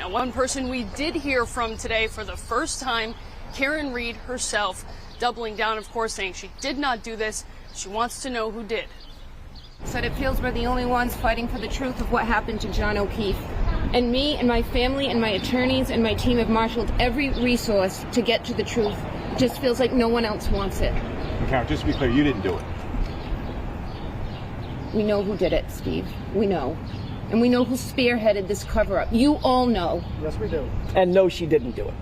Now, one person we did hear from today for the first time, Karen Reed herself, doubling down, of course, saying she did not do this. She wants to know who did. Said it feels we're the only ones fighting for the truth of what happened to Jon OKeefe. And me and my family and my attorneys and my team have marshaled every resource to get to the truth. It just feels like no one else wants it. Karen, just to be clear, you didn't do it. We know who did it, Steve. We know. And we know who spearheaded this cover-up. You all know. Yes, we do. And no, she didn't do it.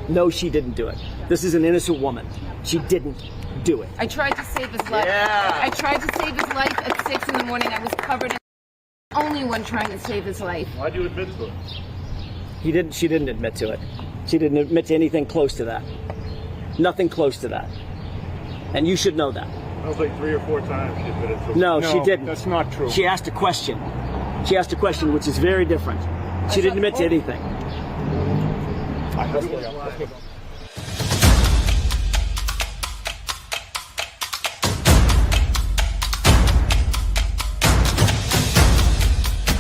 No, she didn't do it. This is an innocent woman. She didn't do it. I tried to save his life. Yeah. I tried to save his life at 6 in the morning. I was covered in the only one trying to save his life. Why'd you admit to it? She didn't admit to it. She didn't admit to anything close to that. Nothing close to that. And you should know that. That was like 3 or 4 times she admitted to it. No, she didn't. That's not true. She asked a question. She asked a question, which is very different. She didn't admit to anything.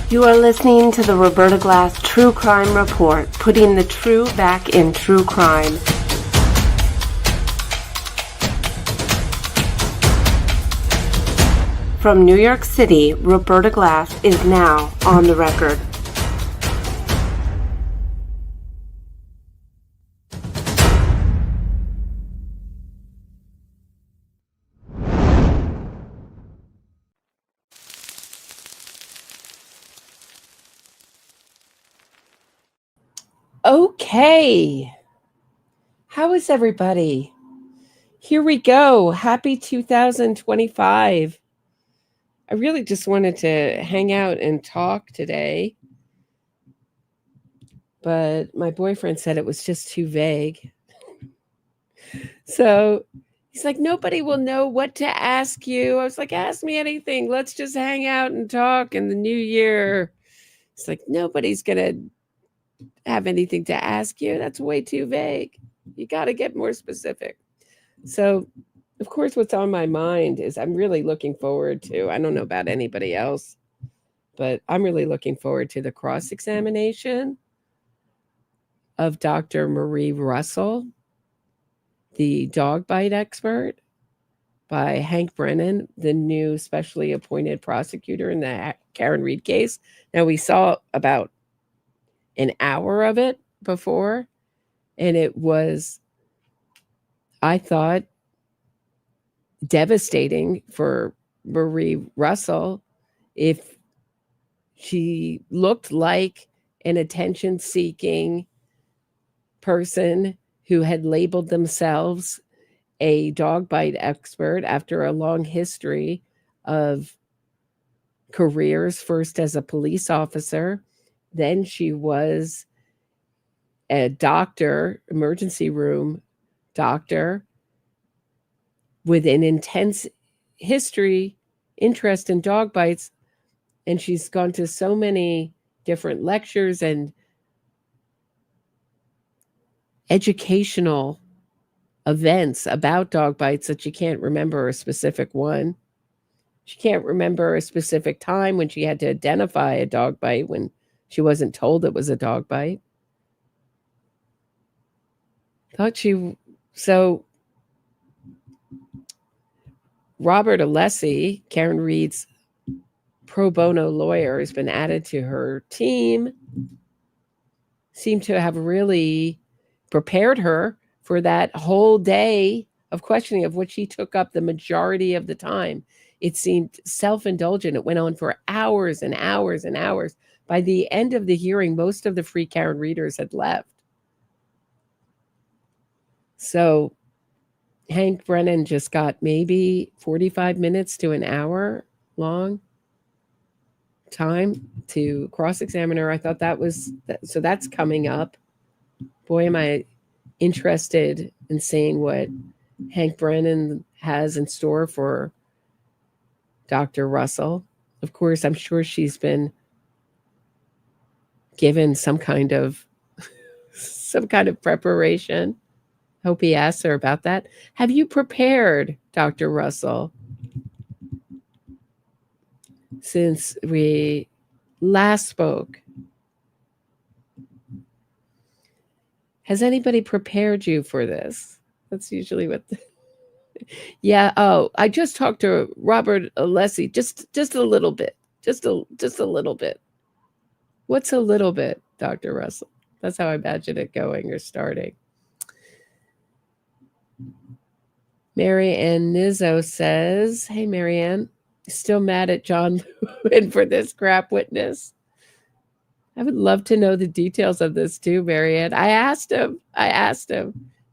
You are listening to the Roberta Glass True Crime Report, putting the true back in true crime. From New York City, Roberta Glass is now on the record. Okay. How is everybody? Here we go. Happy 2025. I really just wanted to hang out and talk today, but my boyfriend said it was just too vague. So he's like, nobody will know what to ask you. I was like, ask me anything. Let's just hang out and talk in the new year. It's like, nobody's going to have anything to ask you. That's way too vague. You got to get more specific. So of course, what's on my mind is I'm really looking forward to, I don't know about anybody else, but I'm really looking forward to the cross-examination of Dr. Marie Russell, the dog bite expert, by Hank Brennan, the new specially appointed prosecutor in the Karen Reed case. Now, we saw about an hour of it before, and it was, I thought, devastating for Marie Russell if she looked like an attention-seeking person who had labeled themselves a dog bite expert after a long history of careers, first as a police officer, then she was a doctor, emergency room doctor, with an intense history, interest in dog bites. And she's gone to so many different lectures and educational events about dog bites that she can't remember a specific one. She can't remember a specific time when she had to identify a dog bite when she wasn't told it was a dog bite. Robert Alessi, Karen Reed's pro bono lawyer, has been added to her team, seemed to have really prepared her for that whole day of questioning, of which she took up the majority of the time. It seemed self-indulgent. It went on for hours and hours and hours. By the end of the hearing, most of the Free Karen readers had left. So Hank Brennan just got maybe 45 minutes to an hour long time to cross-examine her. I thought that was, so that's coming up. Boy, am I interested in seeing what Hank Brennan has in store for Dr. Russell. Of course, I'm sure she's been given some kind of preparation. Hope he asks her about that. Have you prepared, Dr. Russell, since we last spoke? Has anybody prepared you for this? That's usually what. Yeah. Oh, I just talked to Robert Alessi. Just a little bit. Just a little bit. What's a little bit, Dr. Russell? That's how I imagine it going or starting. Marianne Nizzo says, "Hey, Marianne, still mad at Jon Lewin for this crap witness? I would love to know the details of this too, Marianne. I asked him.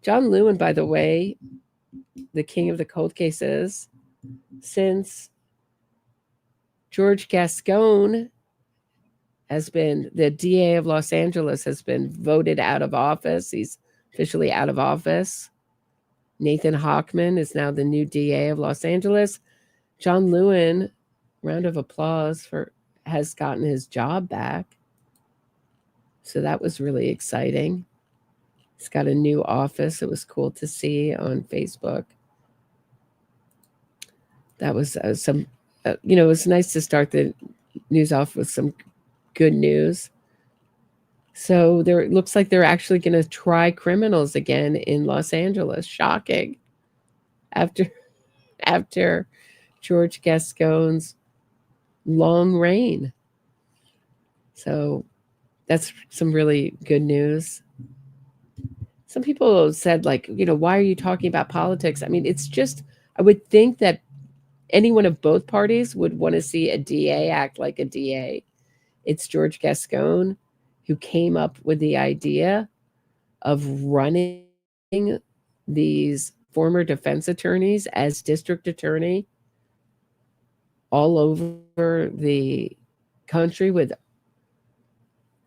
Jon Lewin, by the way, the king of the cold cases, since George Gascon has been, the DA of Los Angeles has been voted out of office. He's officially out of office. Nathan Hochman is now the new DA of Los Angeles. Jon Lewin, round of applause has gotten his job back. So that was really exciting. He's got a new office. It was cool to see on Facebook. That was it was nice to start the news off with some good news. So it looks like they're actually going to try criminals again in Los Angeles. Shocking. After George Gascon's long reign. So that's some really good news. Some people said, like, why are you talking about politics? I mean, it's just, I would think that anyone of both parties would want to see a DA act like a DA. It's George Gascon who came up with the idea of running these former defense attorneys as district attorney all over the country with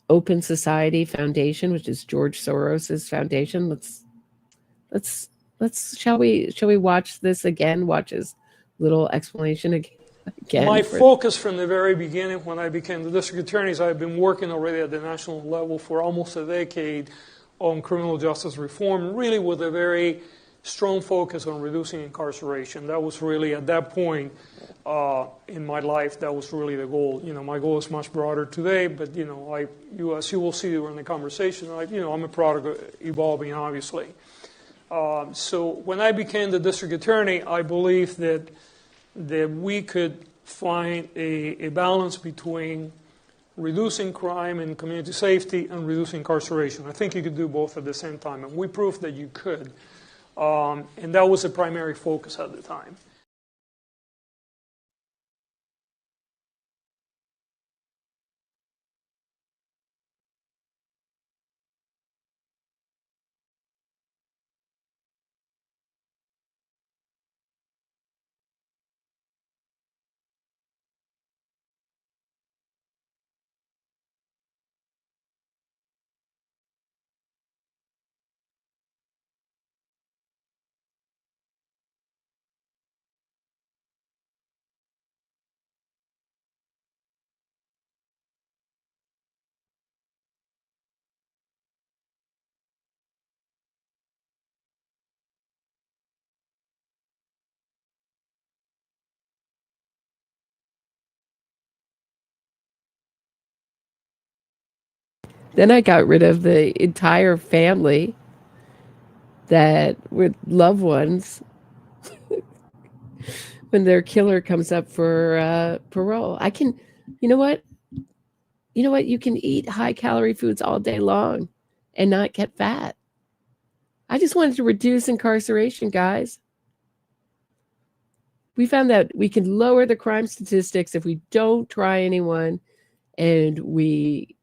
Open Society Foundation, which is George Soros's foundation. Shall we watch this again? Watch his little explanation again. My focus from the very beginning when I became the district attorney is I've been working already at the national level for almost a decade on criminal justice reform, really with a very strong focus on reducing incarceration. That was really, at that point in my life, that was really the goal. My goal is much broader today, but as you will see during the conversation, I'm a product of evolving, obviously. So when I became the district attorney, I believed that we could find a balance between reducing crime and community safety and reducing incarceration. I think you could do both at the same time, and we proved that you could. And that was the primary focus at the time. Then I got rid of the entire family that were loved ones when their killer comes up for parole. You know what? You can eat high-calorie foods all day long and not get fat. I just wanted to reduce incarceration, guys. We found that we can lower the crime statistics if we don't try anyone and we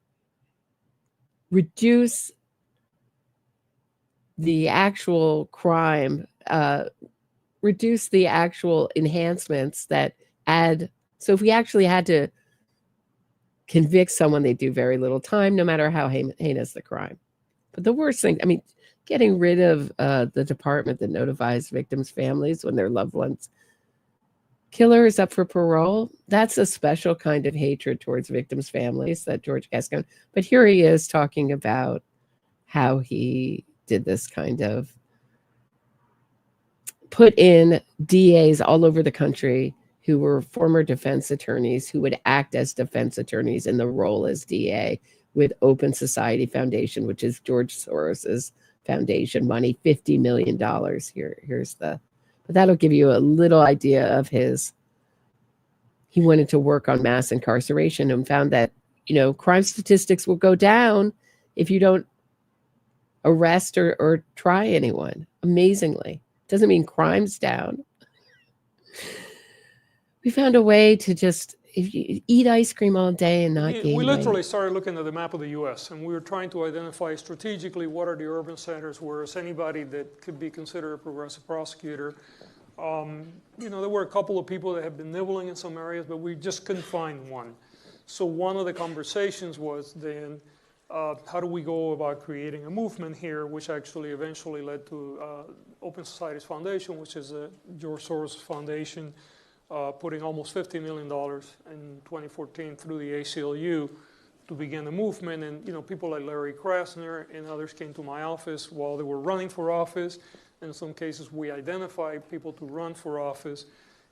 reduce the actual crime, reduce the actual enhancements that add. So if we actually had to convict someone, they do very little time, no matter how heinous the crime. But the worst thing, getting rid of the department that notifies victims' families when their loved ones killer is up for parole, that's a special kind of hatred towards victims' families that George Gascon. But here he is talking about how he did this kind of put in DAs all over the country who were former defense attorneys who would act as defense attorneys in the role as DA, with Open Society Foundation, which is George Soros's foundation money, $50 million. Here's the, but that'll give you a little idea of his. He wanted to work on mass incarceration and found that, crime statistics will go down if you don't arrest or try anyone. Amazingly. Doesn't mean crime's down. We found a way to just, if you eat ice cream all day and not gain We literally weight. started looking at the map of the U.S. and we were trying to identify strategically what are the urban centers where anybody that could be considered a progressive prosecutor. There were a couple of people that had been nibbling in some areas, but we just couldn't find one. So one of the conversations was then, how do we go about creating a movement here, which actually eventually led to Open Societies Foundation, which is George Soros Foundation, putting almost $50 million in 2014 through the ACLU to begin the movement. And people like Larry Krasner and others came to my office while they were running for office. In some cases, we identified people to run for office,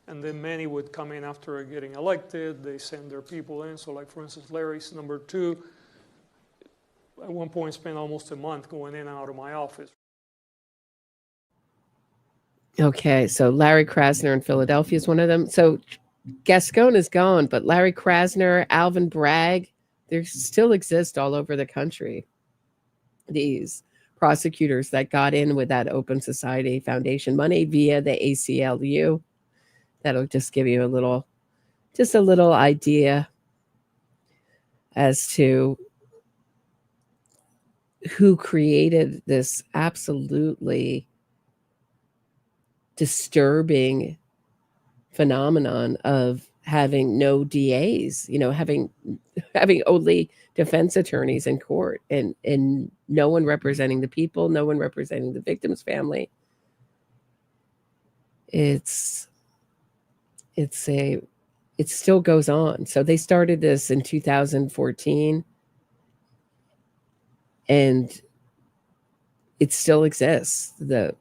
and then many would come in after getting elected. They send their people in. So like, for instance, Larry's number 2, at one point spent almost a month going in and out of my office. Okay, so Larry Krasner in Philadelphia is one of them. So Gascon is gone, but Larry Krasner, Alvin Bragg, they still exist all over the country. These prosecutors that got in with that Open Society Foundation money via the ACLU. That'll just give you a little idea as to who created this absolutely disturbing phenomenon of having no DAs, having only defense attorneys in court and no one representing the people, no one representing the victim's family. It still goes on. So they started this in 2014 and it still exists. The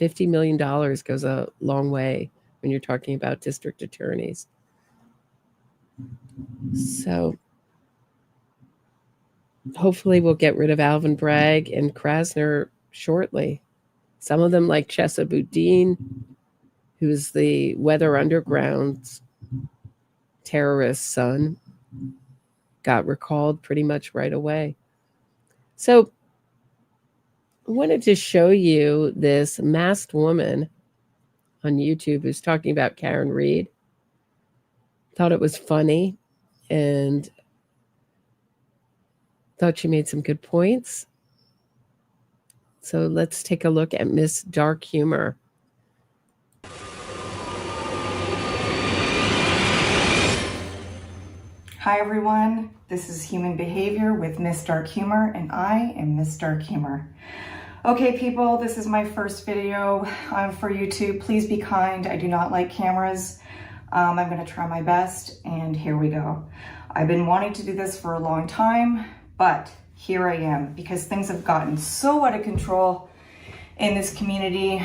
$50 million goes a long way when you're talking about district attorneys. So hopefully we'll get rid of Alvin Bragg and Krasner shortly. Some of them, like Chesa Boudin, who's the Weather Underground's terrorist son, got recalled pretty much right away. So I wanted to show you this masked woman on YouTube who's talking about Karen Read. Thought it was funny and thought she made some good points. So let's take a look at Miss Dark Humor. Hi everyone, this is Human Behavior with Miss Dark Humor, and I am Miss Dark Humor. Okay people, this is my first video for YouTube. Please be kind, I do not like cameras. I'm gonna try my best, and here we go. I've been wanting to do this for a long time, but here I am, because things have gotten so out of control in this community,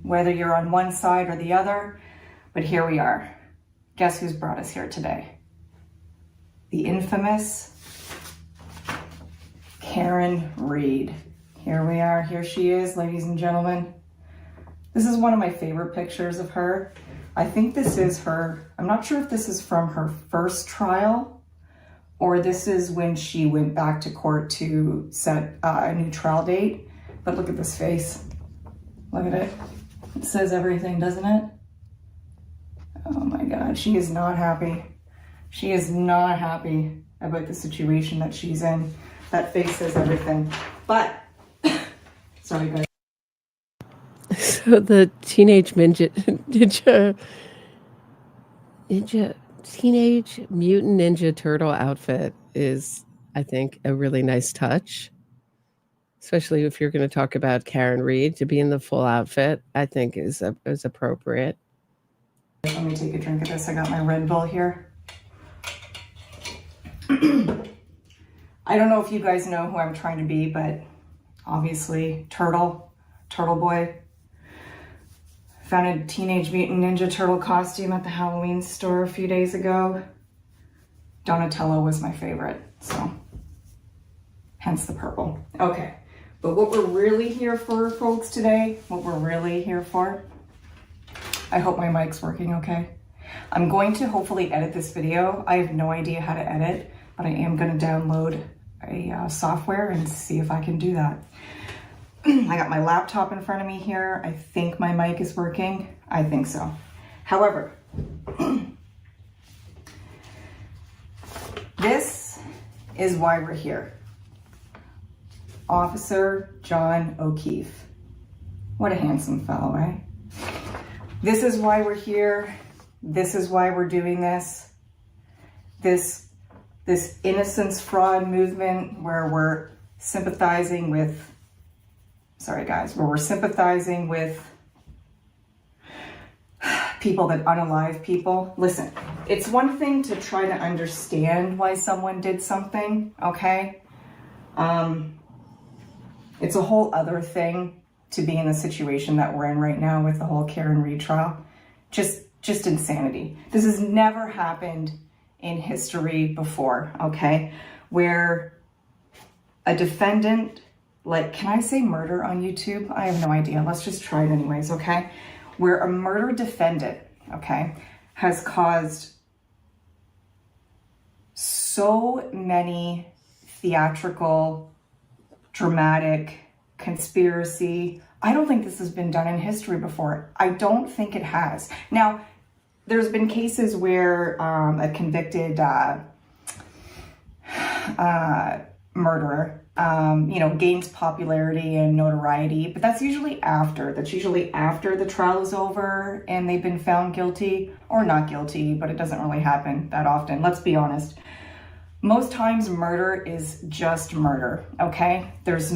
whether you're on one side or the other, but here we are. Guess who's brought us here today? The infamous Karen Read. Here we are, here she is, ladies and gentlemen. This is one of my favorite pictures of her. I think this is her, I'm not sure if this is from her first trial or this is when she went back to court to set a new trial date. But look at this face. Look at it. It says everything, doesn't it? Oh my God, she is not happy. She is not happy about the situation that she's in. That face says everything. But, sorry guys. So the Teenage Mutant Ninja Turtle outfit is, I think, a really nice touch. Especially if you're going to talk about Karen Read, to be in the full outfit, I think is appropriate. Let me take a drink of this. I got my Red Bull here. I don't know if you guys know who I'm trying to be, but obviously Turtle Boy. Found a Teenage Mutant Ninja Turtle costume at the Halloween store a few days ago. Donatello was my favorite, so hence the purple. Okay, but what we're really here for, folks, today, what we're really here for, I hope my mic's working okay. I'm going to hopefully edit this video. I have no idea how to edit, but I am going to download a software and see if I can do that. I got my laptop in front of me here. I think my mic is working. I think so. However, this is why we're here. Officer Jon OKeefe. What a handsome fellow, right? This is why we're here. This is why we're doing this. This innocence fraud movement where we're sympathizing with, sorry guys, where we're sympathizing with people that unalive people. Listen, it's one thing to try to understand why someone did something, okay? It's a whole other thing to be in the situation that we're in right now with the whole Karen Read trial. Just insanity. This has never happened in history before, okay? Where a defendant, like, can I say murder on YouTube? I have no idea. Let's just try it anyways, okay? Where a murder defendant, okay, has caused so many theatrical, dramatic, conspiracy. I don't think this has been done in history before. I don't think it has. Now, there's been cases where a convicted murderer, gains popularity and notoriety, but that's usually after. That's usually after the trial is over and they've been found guilty or not guilty, but it doesn't really happen that often. Let's be honest. Most times murder is just murder, okay? There's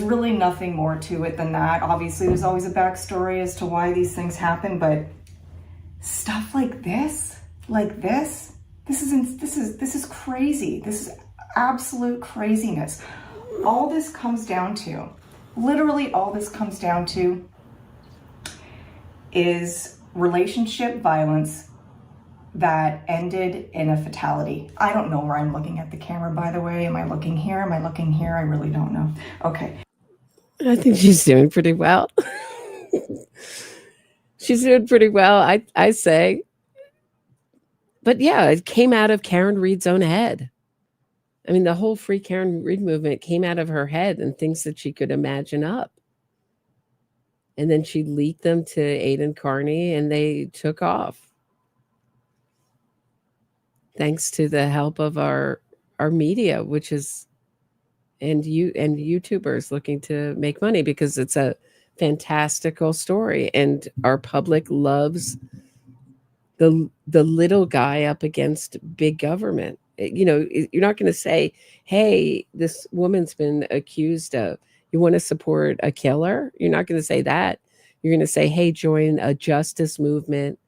really nothing more to it than that. Obviously, there's always a backstory as to why these things happen, but stuff like this, this is crazy. This is absolute craziness. All this comes down to, literally all this comes down to is relationship violence that ended in a fatality. I don't know where I'm looking at the camera, by the way. Am I looking here? Am I looking here? I really don't know. Okay. I think she's doing pretty well. She's doing pretty well, I say. But yeah, it came out of Karen Read's own head. I mean, the whole Free Karen Read movement came out of her head and things that she could imagine up. And then she leaked them to Aidan Carney and they took off. Thanks to the help of our media, which is and YouTubers looking to make money, because it's a fantastical story and our public loves the little guy up against big government. You're not going to say, hey, this woman's been accused of, you want to support a killer? You're not going to say that. You're going to say, hey, join a justice movement.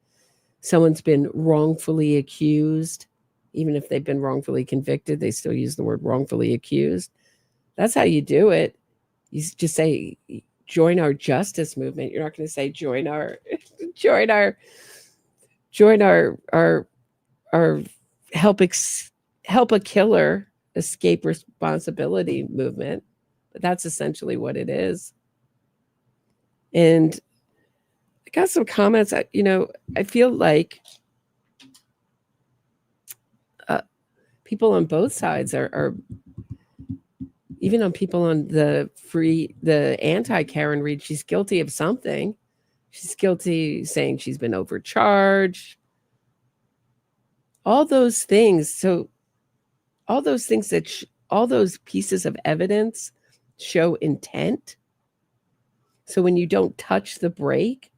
Someone's been wrongfully accused. Even if they've been wrongfully convicted, they still use the word wrongfully accused. That's how you do it. You just say, join our justice movement. You're not going to say join our help a killer escape responsibility movement. But that's essentially what it is. And I got some comments. I feel like people on both sides are even on people on the anti-Karen Read, she's guilty of something. She's guilty saying she's been overcharged. All those things. So all those things all those pieces of evidence show intent. So when you don't touch the brake,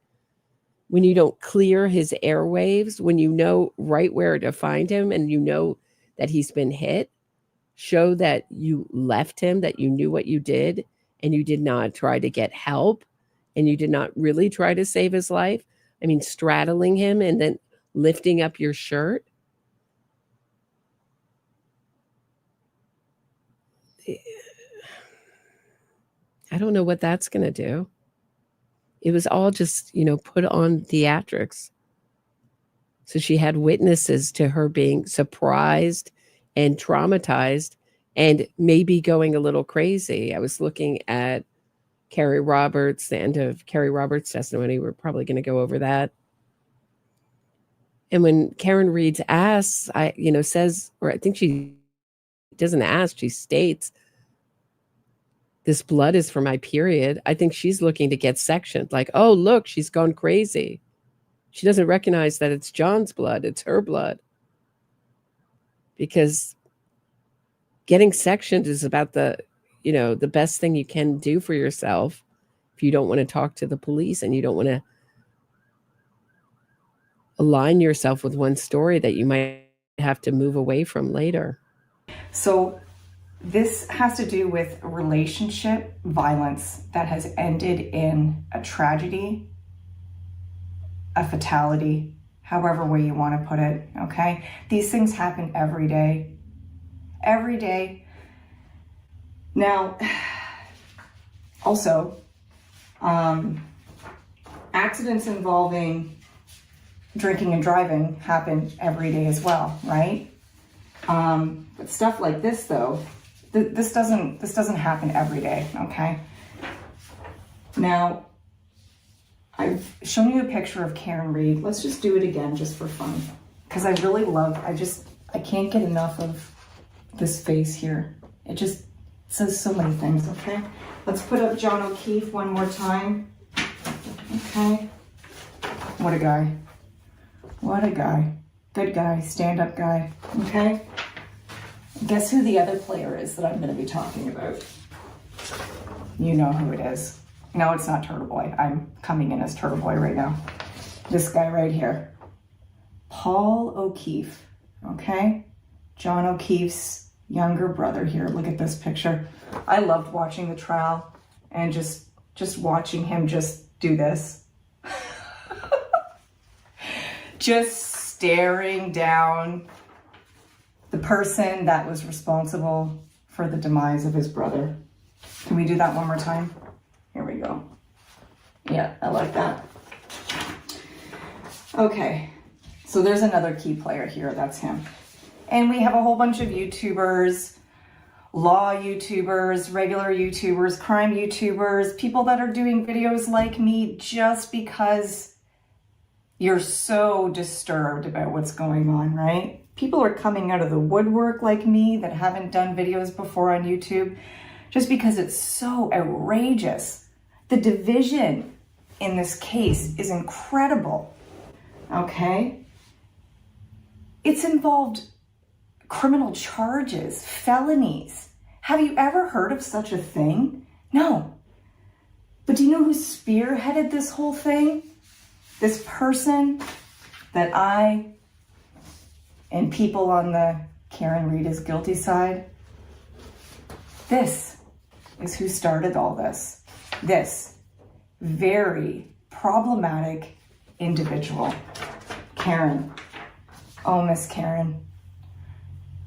when you don't clear his airwaves, when you know right where to find him and you know that he's been hit, show that you left him, that you knew what you did, and you did not try to get help, and you did not really try to save his life. I mean, straddling him and then lifting up your shirt. I don't know what that's going to do. It was all just, put on theatrics. So she had witnesses to her being surprised and traumatized and maybe going a little crazy. I was looking at Carrie Roberts, the end of Carrie Roberts' testimony. We're probably going to go over that. And when Karen Reed asks, says, or I think she doesn't ask, she states, this blood is for my period. I think she's looking to get sectioned. Like, oh, look, she's gone crazy. She doesn't recognize that it's John's blood. It's her blood. Because getting sectioned is about the best thing you can do for yourself if you don't want to talk to the police and you don't want to align yourself with one story that you might have to move away from later. So this has to do with relationship violence that has ended in a tragedy, a fatality, however way you want to put it, okay? These things happen every day. Every day. Now, also, accidents involving drinking and driving happen every day as well, right? But stuff like this, though, this doesn't happen every day, okay? Now, I've shown you a picture of Karen Reed. Let's just do it again just for fun, because I really love, I can't get enough of this face here. It just says so many things, okay? Let's put up Jon OKeefe one more time. Okay. What a guy. What a guy. Good guy, stand-up guy, okay? Guess who the other player is that I'm gonna be talking about? You know who it is. No, it's not Turtle Boy. I'm coming in as Turtle Boy right now. This guy right here. Paul O'Keefe, okay? Jon OKeefe's younger brother here. Look at this picture. I loved watching the trial and just watching him just do this. Just staring down the person that was responsible for the demise of his brother. Can we do that one more time? Here we go. Yeah, I like that. Okay, so there's another key player here. That's him. And we have a whole bunch of YouTubers, law YouTubers, regular YouTubers, crime YouTubers, people that are doing videos like me just because you're so disturbed about what's going on, right? People are coming out of the woodwork like me that haven't done videos before on YouTube just because it's so outrageous. The division in this case is incredible, okay? It's involved criminal charges, felonies. Have you ever heard of such a thing? No. But do you know who spearheaded this whole thing? This person that I and people on the Karen Reed is guilty side, this is who started all this. This very problematic individual, Karen. Oh, Miss Karen.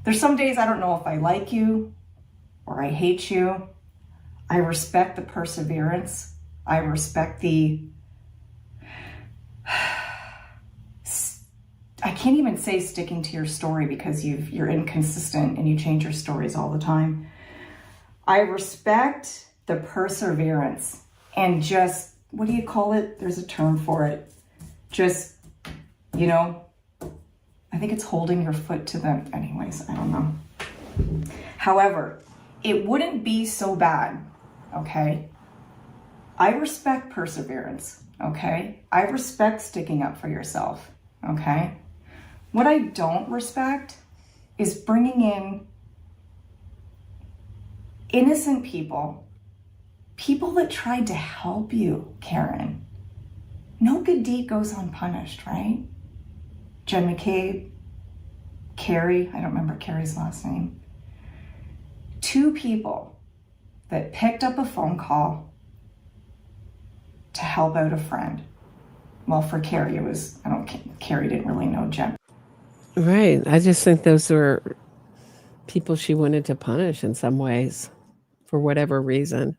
There's some days I don't know if I like you or I hate you. I respect the perseverance. I respect I can't even say sticking to your story because you're inconsistent and you change your stories all the time. I respect the perseverance and just, what do you call it? There's a term for it. Just, I think it's holding your foot to the, anyways, I don't know. However, it wouldn't be so bad, okay? I respect perseverance, okay? I respect sticking up for yourself, okay? What I don't respect is bringing in innocent people that tried to help you, Karen. No good deed goes unpunished, right? Jen McCabe, Carrie, I don't remember Carrie's last name. 2 people that picked up a phone call to help out a friend. Well, for Carrie, it was, Carrie didn't really know Jen. Right. I just think those were people she wanted to punish in some ways for whatever reason.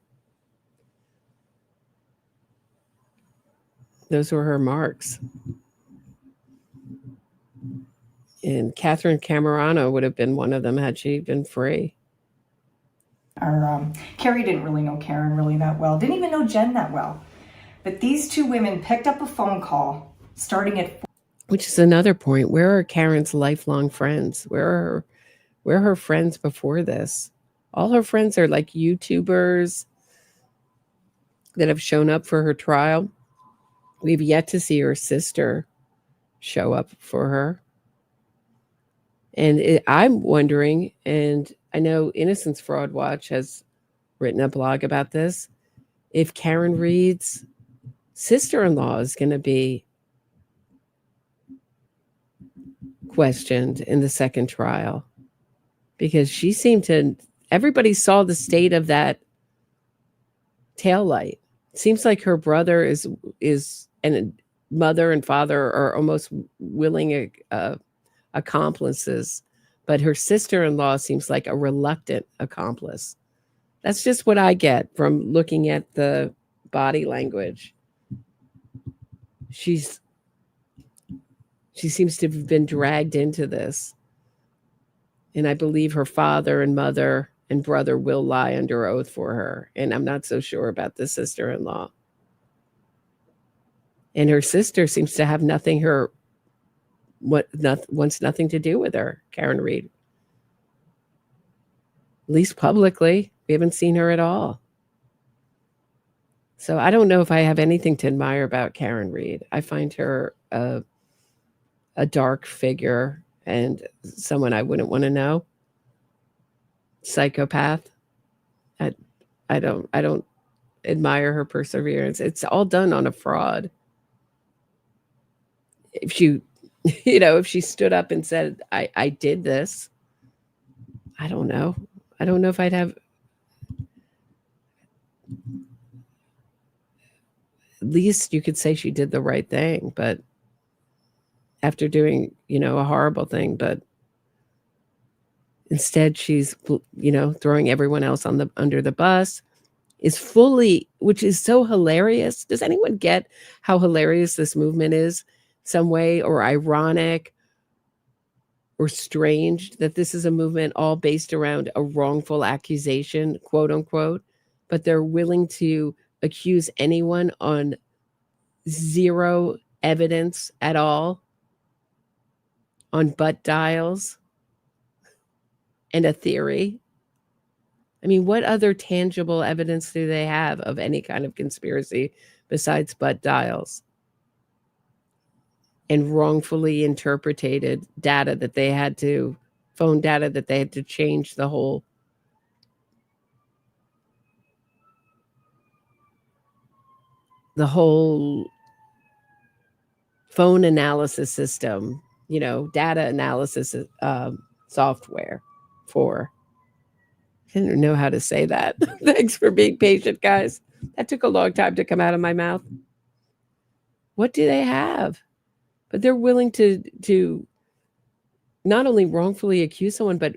Those were her marks. And Catherine Camerano would have been one of them had she been free. Carrie didn't really know Karen really that well, didn't even know Jen that well. But these two women picked up a phone call starting at... Which is another point. Where are Karen's lifelong friends? Where are her friends before this? All her friends are like YouTubers that have shown up for her trial. We've yet to see her sister show up for her. And I'm wondering, and I know Innocence Fraud Watch has written a blog about this, if Karen Reed's sister-in-law is going to be questioned in the second trial. Because she seemed to, everybody saw the state of that taillight. Seems like her brother is and mother and father are almost willing accomplices, but her sister-in-law seems like a reluctant accomplice. That's just what I get from looking at the body language. She seems to have been dragged into this. And I believe her father and mother and brother will lie under oath for her. And I'm not so sure about the sister-in-law. And her sister seems to have wants nothing to do with her, Karen Reed. At least publicly, we haven't seen her at all. So I don't know if I have anything to admire about Karen Reed. I find her a dark figure and someone I wouldn't want to know. Psychopath. I don't admire her perseverance. It's all done on a fraud. If she, if she stood up and said, I did this, I don't know. I don't know if I'd have, at least you could say she did the right thing, but after doing, a horrible thing, but instead she's, throwing everyone else under the bus, is fully, which is so hilarious. Does anyone get how hilarious this movement is some way, or ironic or strange that this is a movement all based around a wrongful accusation, quote unquote, but they're willing to accuse anyone on zero evidence at all, on butt dials and a theory. I mean, what other tangible evidence do they have of any kind of conspiracy besides butt dials and wrongfully interpreted data that they had to, phone data that they had to change the whole phone analysis system, data analysis software for. I didn't know how to say that. Thanks for being patient, guys. That took a long time to come out of my mouth. What do they have? But they're willing to not only wrongfully accuse someone, but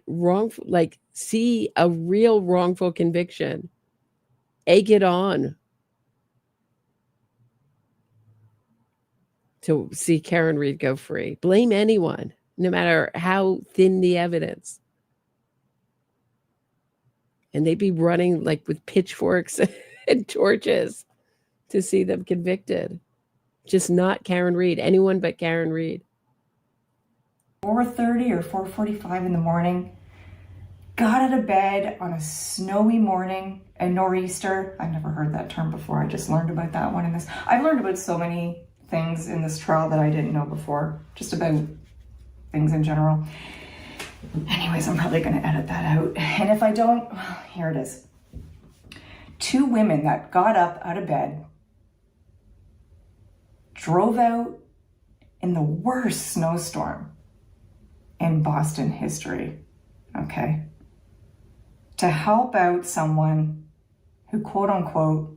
see a real wrongful conviction, egg it on to see Karen Reed go free. Blame anyone, no matter how thin the evidence. And they'd be running with pitchforks and torches to see them convicted. Just not Karen Reed, anyone but Karen Reed. 4:30 or 4:45 in the morning, got out of bed on a snowy morning, a nor'easter. I've never heard that term before. I just learned about that one in this. I've learned about so many things in this trial that I didn't know before, just about things in general. Anyways, I'm probably going to edit that out. And if I don't, here it is. Two women that got up out of bed, drove out in the worst snowstorm in Boston history, okay, to help out someone who, quote unquote,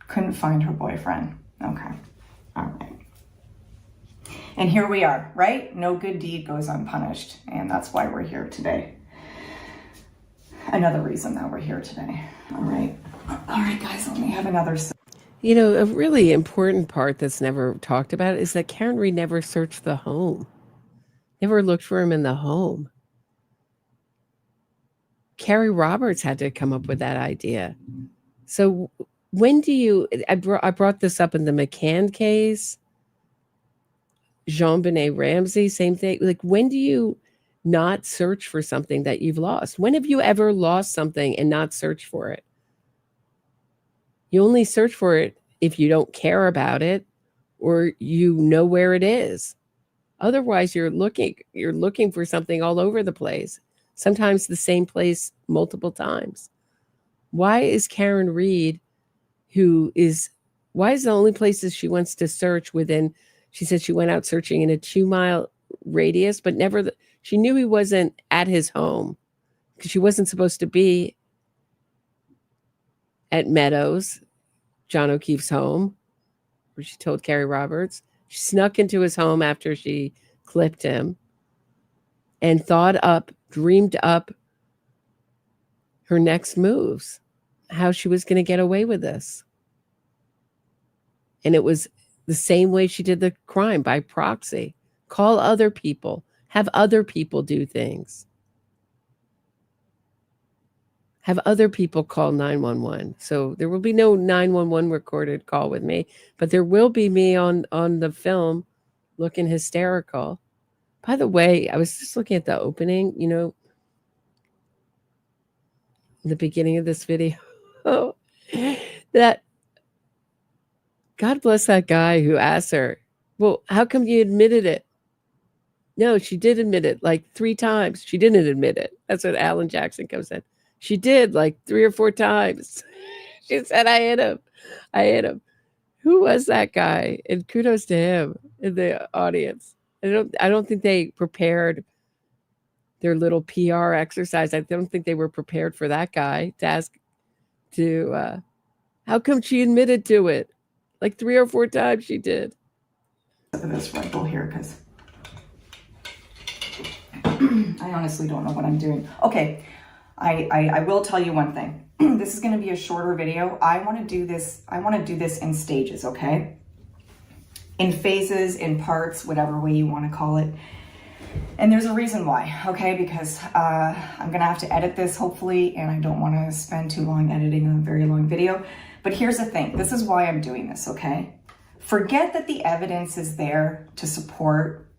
couldn't find her boyfriend. Okay, all right. And here we are, right? No good deed goes unpunished. And that's why we're here today. Another reason that we're here today. All right. All right, guys, let me have another. A really important part that's never talked about is that Karen Reed never searched the home. Never looked for him in the home. Carrie Roberts had to come up with that idea. So when do you, I brought this up in the McCann case, Jean-Benet Ramsey, same thing. Like, when do you not search for something that you've lost? When have you ever lost something and not search for it? You only search for it if you don't care about it or you know where it is. Otherwise, you're looking for something all over the place, sometimes the same place multiple times. Why is Karen Reed, why is the only places she wants to search within, she said she went out searching in a 2-mile radius, but she knew he wasn't at his home because she wasn't supposed to be at Meadows, Jon OKeefe's home, where she told Carrie Roberts. She snuck into his home after she clipped him and dreamed up her next moves, how she was going to get away with this. And it was the same way she did the crime, by proxy. Call other people, have other people do things. Have other people call 911. So there will be no 911 recorded call with me, but there will be me on the film looking hysterical. By the way, I was just looking at the opening, the beginning of this video. That God bless that guy who asked her, well, how come you admitted it? No, she did admit it like 3 times. She didn't admit it. That's what Alan Jackson comes in. She did like 3 or 4 times. She said, I hit him. Who was that guy? And kudos to him in the audience. I don't think they prepared their little PR exercise. I don't think they were prepared for that guy to ask how come she admitted to it? Like 3 or 4 times she did. This Red Bull here, because I honestly don't know what I'm doing. Okay, I will tell you one thing. This is going to be a shorter video. I want to do this in stages, okay? In phases, in parts, whatever way you want to call it. And there's a reason why, okay? Because I'm going to have to edit this, hopefully, and I don't want to spend too long editing a very long video. But here's the thing. This is why I'm doing this, okay? Forget that the evidence is there to support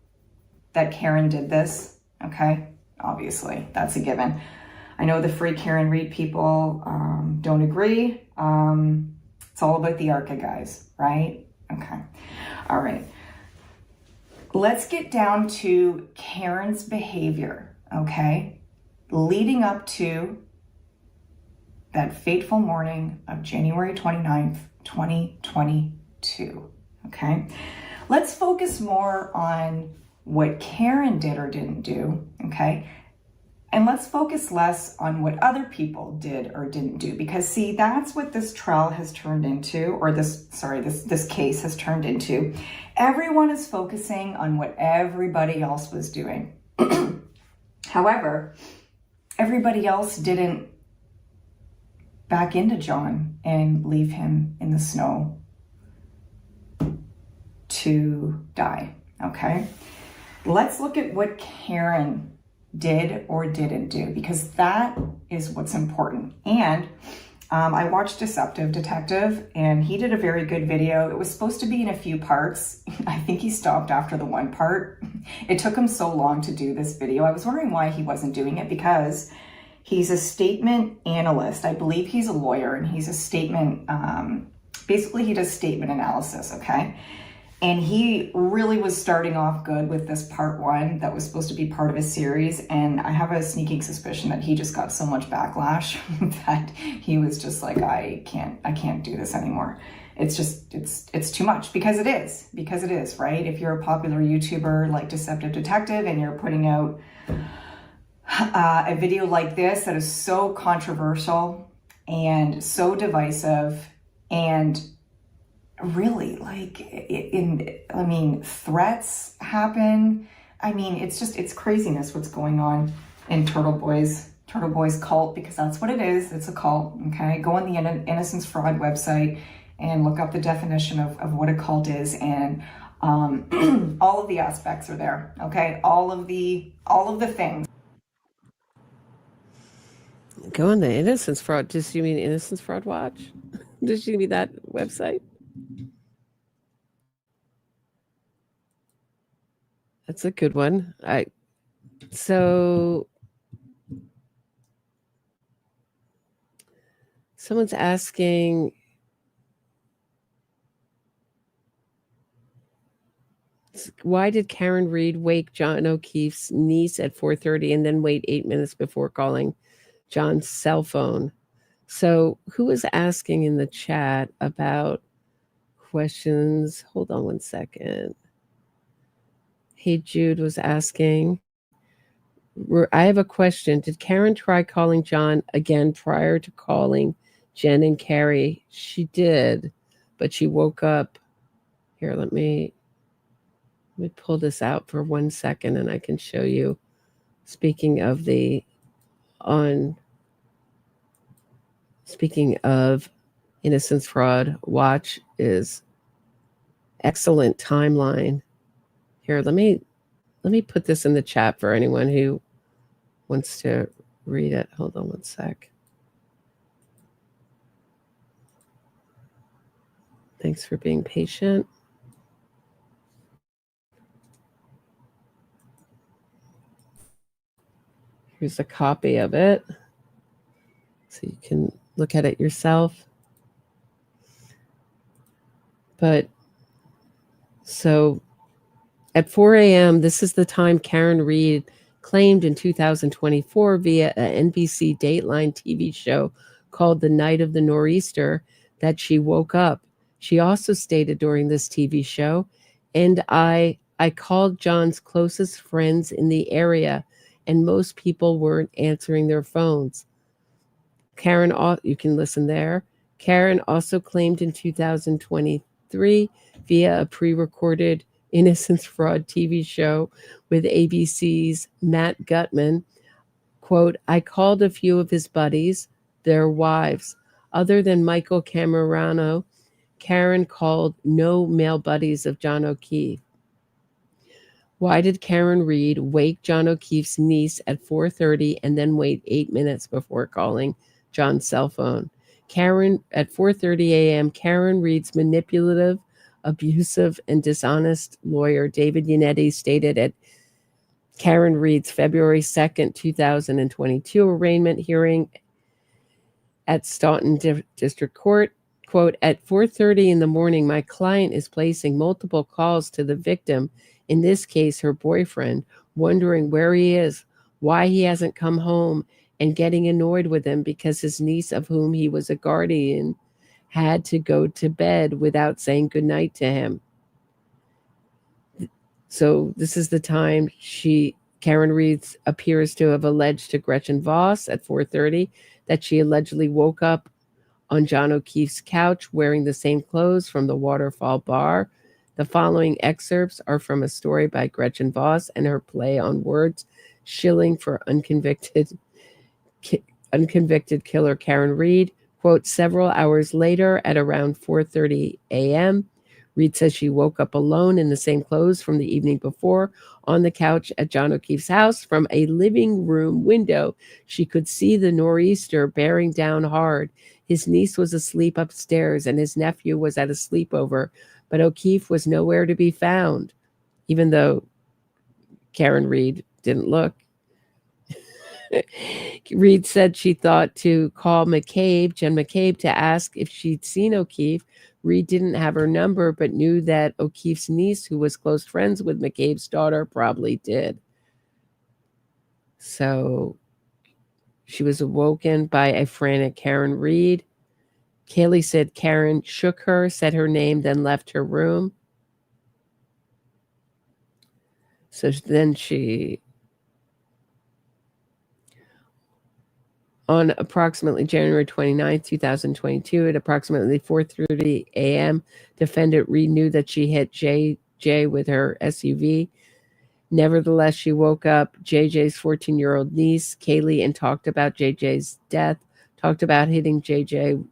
that Karen did this, okay? Obviously, that's a given. I know the Free Karen Reed people don't agree. It's all about the ARCA guys, right? Okay. All right. Let's get down to Karen's behavior, okay? Leading up to that fateful morning of January 29th, 2022, okay? Let's focus more on what Karen did or didn't do, okay? And let's focus less on what other people did or didn't do, because see, that's what this trial has turned into, or this case has turned into. Everyone is focusing on what everybody else was doing. However, everybody else didn't back into Jon and leave him in the snow to die, okay? Let's look at what Karen did or didn't do, because that is what's important. And I watched Deceptive Detective, and he did a very good video. It was supposed to be in a few parts. I think he stopped after the 1 part. It took him so long to do this video. I was wondering why he wasn't doing it, because he's a statement analyst. I believe he's a lawyer, and he's a statement, basically he does statement analysis, okay? And he really was starting off good with this part 1 that was supposed to be part of a series. And I have a sneaking suspicion that he just got so much backlash that he was just like, I can't do this anymore. It's just, it's too much, because it is, right? If you're a popular YouTuber like Deceptive Detective and you're putting out a video like this that is so controversial and so divisive, and really, like, threats happen. I mean, it's craziness what's going on in Turtle Boy's cult, because that's what it is. It's a cult, okay? Go on the Innocence Fraud website and look up the definition of what a cult is, and all of the aspects are there, okay? All of the things. Go on the Innocence Fraud. Does you mean Innocence Fraud Watch? Does she mean that website? That's a good one. So someone's asking, why did Karen Reed wake Jon OKeefe's niece at 4:30 and then wait 8 minutes before calling John's cell phone? So who was asking in the chat about questions? Hold on one second. Hey, Jude was asking, I have a question. Did Karen try calling Jon again prior to calling Jen and Carrie? She did, but she woke up. Here, let me pull this out for 1 second and I can show you. Speaking of Innocence Fraud Watch is excellent timeline. Here, let me put this in the chat for anyone who wants to read it. Hold on 1 sec. Thanks for being patient. Here's a copy of it, so you can look at it yourself. But so at 4 a.m., this is the time Karen Reed claimed in 2024 via an NBC Dateline TV show called The Night of the Nor'easter that she woke up. She also stated during this TV show, and I called John's closest friends in the area, and most people weren't answering their phones. Karen, you can listen there. Karen also claimed in 2023 via a pre-recorded Innocence Fraud TV show with ABC's Matt Gutman, quote, I called a few of his buddies, their wives. Other than Michael Camerano, Karen called no male buddies of Jon OKeefe. Why did Karen Reed wake Jon OKeefe's niece at 4:30 and then wait 8 minutes before calling John's cell phone? Karen, at 4:30 a.m., Karen Reed's manipulative, abusive, and dishonest lawyer, David Yannetti, stated at Karen Reed's February 2nd, 2022 arraignment hearing at Staunton District Court, quote, at 4:30 in the morning, my client is placing multiple calls to the victim, in this case, her boyfriend, wondering where he is, why he hasn't come home, and getting annoyed with him because his niece, of whom he was a guardian, had to go to bed without saying goodnight to him. So this is the time Karen Reed appears to have alleged to Gretchen Voss at 4:30 that she allegedly woke up on Jon OKeefe's couch wearing the same clothes from the Waterfall Bar. The following excerpts are from a story by Gretchen Voss and her play on words, shilling for unconvicted killer Karen Reed. Quote, several hours later at around 4:30 a.m., Reed says she woke up alone in the same clothes from the evening before on the couch at Jon OKeefe's house. From a living room window, she could see the nor'easter bearing down hard. His niece was asleep upstairs and his nephew was at a sleepover, but OKeefe was nowhere to be found, even though Karen Reed didn't look. Reed said she thought to call Jen McCabe, to ask if she'd seen OKeefe. Reed didn't have her number, but knew that OKeefe's niece, who was close friends with McCabe's daughter, probably did. So she was awoken by a frantic Karen Reed. Kaylee said Karen shook her, said her name, then left her room. So then on approximately January 29th, 2022, at approximately 4:30 a.m., defendant Reed knew that she hit JJ with her SUV. Nevertheless, she woke up JJ's 14-year-old niece, Kaylee, and talked about JJ's death, talked about hitting Jon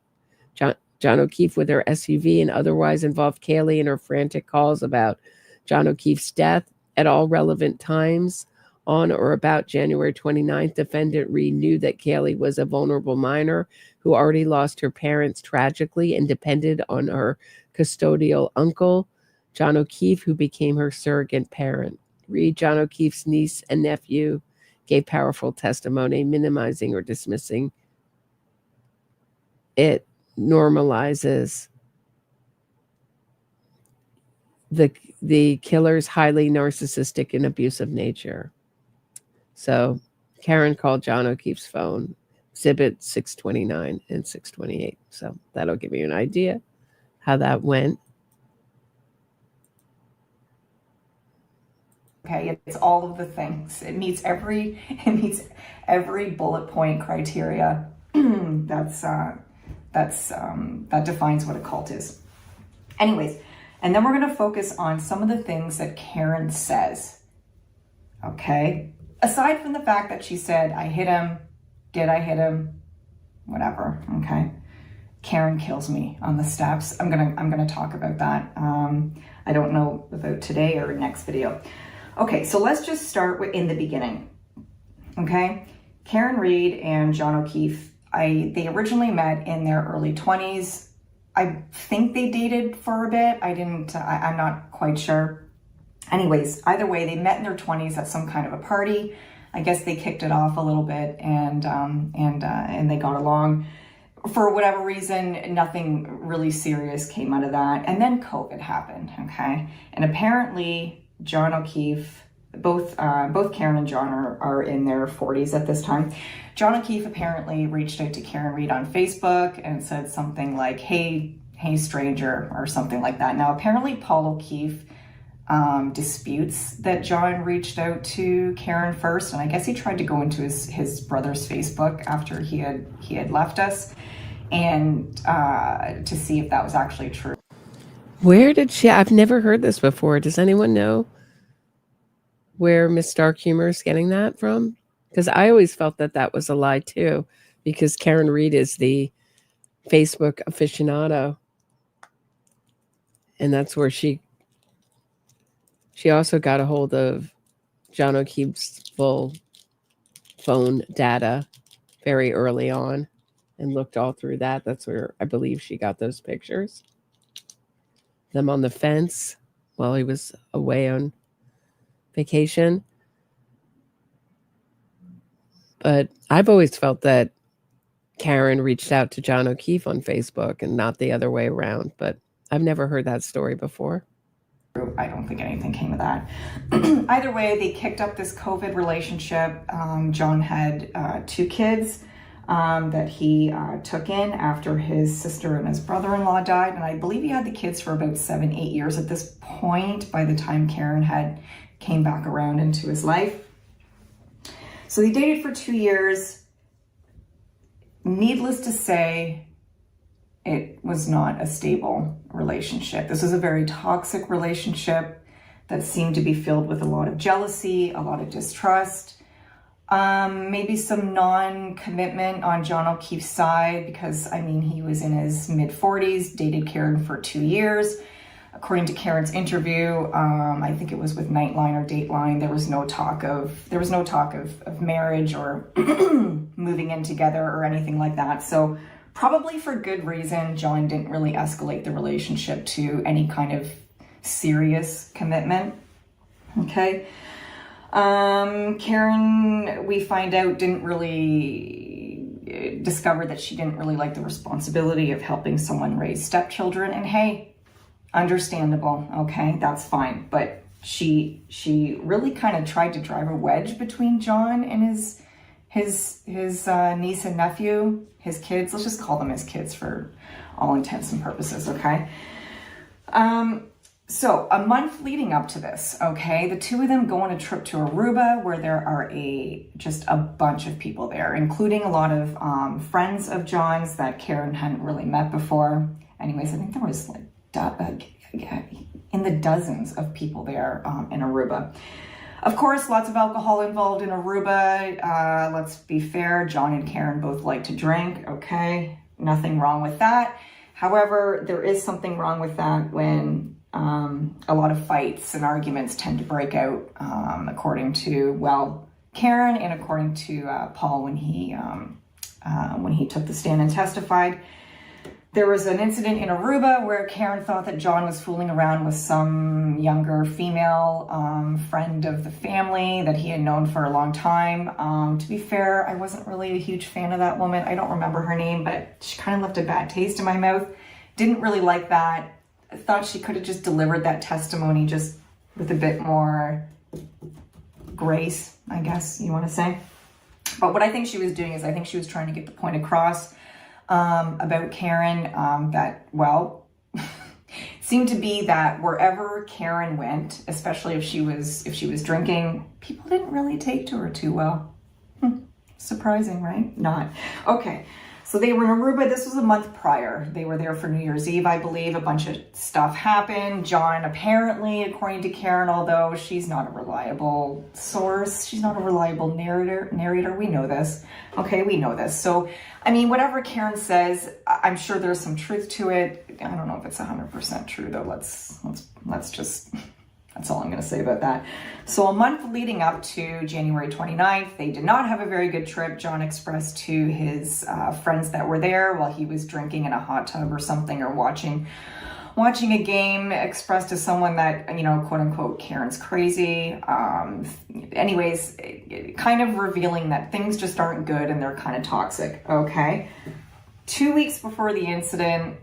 OKeefe with her SUV, and otherwise involved Kaylee in her frantic calls about Jon OKeefe's death at all relevant times On or about January 29th, defendant Reed knew that Kaylee was a vulnerable minor who already lost her parents tragically and depended on her custodial uncle, Jon OKeefe, who became her surrogate parent. Reed, Jon OKeefe's niece and nephew, gave powerful testimony, minimizing or dismissing. It normalizes the killer's highly narcissistic and abusive nature. So Karen called Jon OKeefe's phone, exhibit 629 and 628. So that'll give you an idea how that went. Okay, it's all of the things. It meets every bullet point criteria that defines what a cult is. Anyways, and then we're going to focus on some of the things that Karen says. Okay, aside from the fact that she said, I hit him, did I hit him, whatever. Okay, Karen kills me on the steps. I'm gonna talk about that. I don't know about today or next video. Okay, so let's just start in the beginning. Okay, Karen Reed and Jon OKeefe, they originally met in their early 20s. I think they dated for a bit. I'm not quite sure. Anyways, either way, they met in their 20s at some kind of a party. I guess they kicked it off a little bit and they got along. For whatever reason, nothing really serious came out of that. And then COVID happened, okay? And apparently Jon OKeefe, both Karen and Jon are in their 40s at this time. Jon OKeefe apparently reached out to Karen Reed on Facebook and said something like, hey stranger, or something like that. Now, apparently Paul OKeefe disputes that Jon reached out to Karen first, and I guess he tried to go into his brother's Facebook after he had left us, and to see if that was actually true. Where did she? I've never heard this before. Does anyone know where Miss Dark Humor is getting that from? Because I always felt that was a lie too, because Karen Reed is the Facebook aficionado, and that's where she also got a hold of Jon OKeefe's full phone data very early on and looked all through that. That's where I believe she got those pictures. Them on the fence while he was away on vacation. But I've always felt that Karen reached out to Jon OKeefe on Facebook and not the other way around. But I've never heard that story before. I don't think anything came of that. Either way, they kicked up this COVID relationship. Jon had 2 kids that he took in after his sister and his brother-in-law died. And I believe he had the kids for about 7-8 years at this point by the time Karen came back around into his life. So they dated for 2 years. Needless to say, it was not a stable relationship. This was a very toxic relationship that seemed to be filled with a lot of jealousy, a lot of distrust, maybe some non-commitment on Jon OKeefe's side, because I mean, he was in his mid-40s, dated Karen for 2 years. According to Karen's interview, I think it was with Nightline or Dateline, there was no talk of marriage or moving in together or anything like that. So probably for good reason, Jon didn't really escalate the relationship to any kind of serious commitment. Okay. Karen, we find out, didn't really discover that she didn't really like the responsibility of helping someone raise stepchildren. And hey, understandable, okay, that's fine. But she really kind of tried to drive a wedge between Jon and his niece and nephew, his kids. Let's just call them his kids for all intents and purposes, okay? So a month leading up to this, okay, the 2 of them go on a trip to Aruba where there are just a bunch of people there, including a lot of friends of Jon's that Karen hadn't really met before. Anyways, I think there was like in the dozens of people there in Aruba. Of course, lots of alcohol involved in Aruba. Let's be fair, Jon and Karen both like to drink, okay? Nothing wrong with that. However, there is something wrong with that when a lot of fights and arguments tend to break out, according to, well, Karen and according to Paul when he took the stand and testified. There was an incident in Aruba where Karen thought that Jon was fooling around with some younger female friend of the family that he had known for a long time. To be fair, I wasn't really a huge fan of that woman. I don't remember her name, but she kind of left a bad taste in my mouth. Didn't really like that. I thought she could have just delivered that testimony just with a bit more grace, I guess you want to say. But what I think she was doing is I think she was trying to get the point across about Karen, that, well, it seemed to be that wherever Karen went, especially if she was drinking, people didn't really take to her too well. Surprising, right? Not. Okay. So they were in Aruba. This was a month prior. They were there for New Year's Eve, I believe. A bunch of stuff happened. Jon, apparently, according to Karen, although she's not a reliable source, she's not a reliable narrator. We know this. Okay, we know this. So, I mean, whatever Karen says, I'm sure there's some truth to it. I don't know if it's 100% true, though. Let's just... That's all I'm going to say about that. So a month leading up to January 29th, they did not have a very good trip. Jon expressed to his friends that were there while he was drinking in a hot tub or something, or watching a game, expressed to someone that, you know, quote unquote, Karen's crazy. Anyways, kind of revealing that things just aren't good and they're kind of toxic. Okay. 2 weeks before the incident,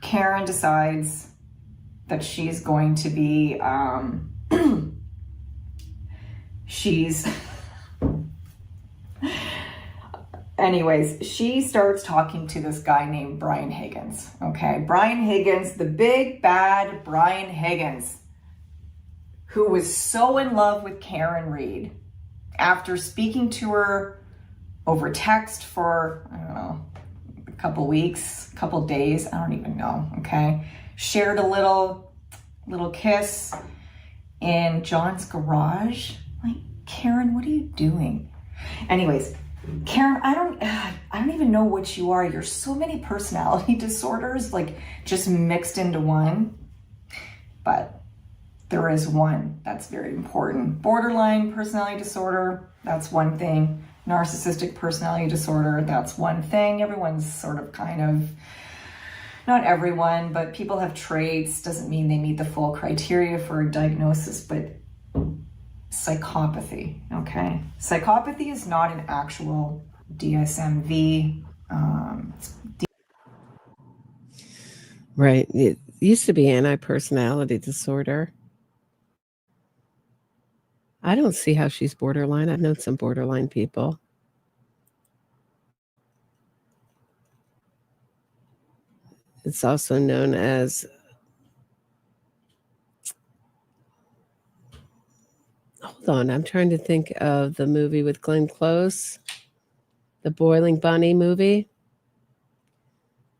Karen decides that she's going to be, anyways, she starts talking to this guy named Brian Higgins, okay? Brian Higgins, the big bad Brian Higgins, who was so in love with Karen Reed after speaking to her over text for, I don't know, a couple weeks, couple days, I don't even know, okay? Shared a little kiss in Jon's garage. Like, Karen, what are you doing? Anyways, Karen, I don't even know what you are. You're so many personality disorders, like just mixed into one. But there is one that's very important. Borderline personality disorder, that's one thing. Narcissistic personality disorder, that's one thing. Everyone's sort of kind of, not everyone, but people have traits. Doesn't mean they meet the full criteria for a diagnosis, but psychopathy, okay? Psychopathy is not an actual DSMV. Right. It used to be anti-personality disorder. I don't see how she's borderline. I've known some borderline people. It's also known as, hold on, I'm trying to think of the movie with Glenn Close, the Boiling Bunny movie.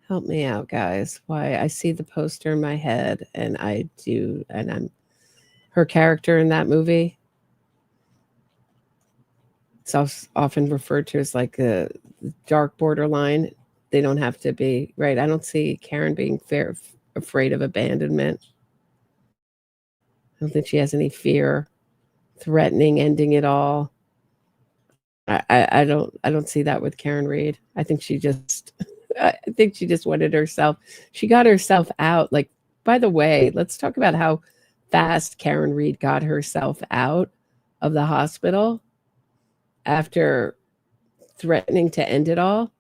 Help me out, guys. Why I see the poster in my head, and I'm her character in that movie. It's often referred to as like a dark borderline. They don't have to be, right? I don't see Karen being afraid of abandonment. I don't think she has any fear, threatening ending it all. I don't see that with Karen Reed. I think she just wanted herself. She got herself out. Like, by the way, let's talk about how fast Karen Reed got herself out of the hospital after threatening to end it all.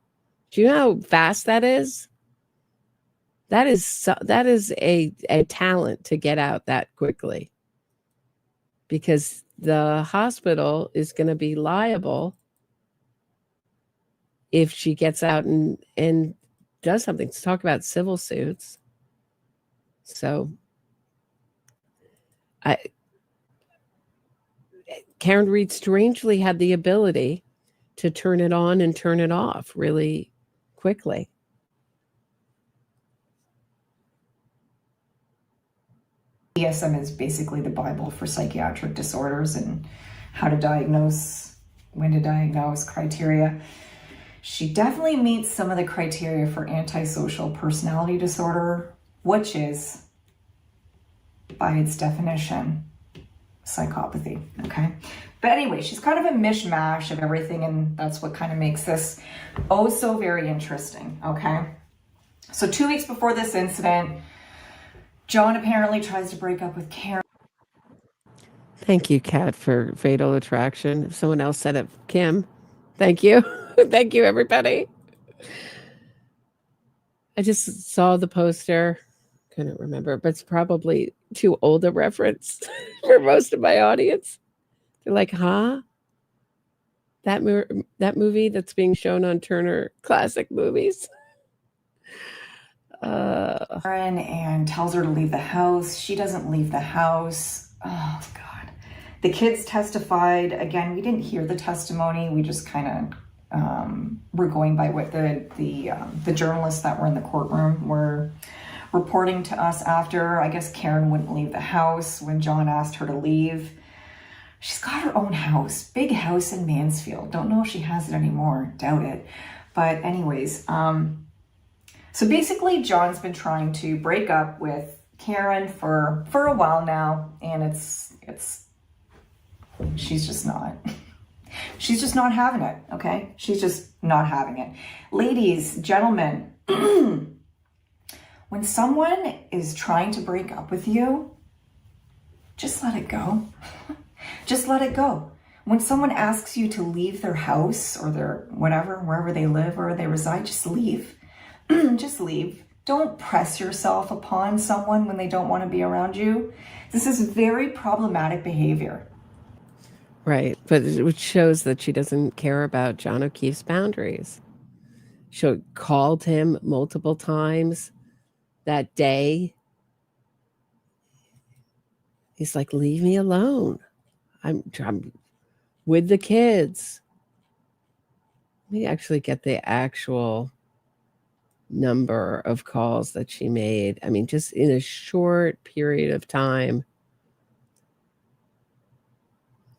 Do you know how fast that is? That is a talent to get out that quickly, because the hospital is going to be liable if she gets out and does something. To talk about civil suits. So Karen Reed strangely had the ability to turn it on and turn it off really quickly. DSM is basically the Bible for psychiatric disorders and how to diagnose, when to diagnose, criteria. She definitely meets some of the criteria for antisocial personality disorder, which is by its definition, psychopathy, okay? But anyway, she's kind of a mishmash of everything, and that's what kind of makes this oh so very interesting, okay? So 2 weeks before this incident, Jon apparently tries to break up with Karen. Thank you, Kat, for Fatal Attraction. If someone else said it, Kim, thank you. Thank you, everybody. I just saw the poster. Couldn't remember, but it's probably too old a reference for most of my audience. They're like, huh? That movie that's being shown on Turner Classic Movies. And tells her to leave the house. She doesn't leave the house. Oh, God. The kids testified. Again, we didn't hear the testimony. We just kind of were going by what the journalists that were in the courtroom were reporting to us after. I guess Karen wouldn't leave the house when Jon asked her to leave. She's got her own house, big house in Mansfield. Don't know if she has it anymore. Doubt it. But anyways, so basically Jon's been trying to break up with Karen for a while now, and she's just not having it, okay? She's just not having it. Ladies, gentlemen, when someone is trying to break up with you, just let it go. Just let it go. When someone asks you to leave their house or their whatever, wherever they live or they reside, just leave. Just leave. Don't press yourself upon someone when they don't want to be around you. This is very problematic behavior. Right, but it shows that she doesn't care about Jon OKeefe's boundaries. She called him multiple times that day. He's like, leave me alone. I'm with the kids. Let me actually get the actual number of calls that she made. I mean, just in a short period of time.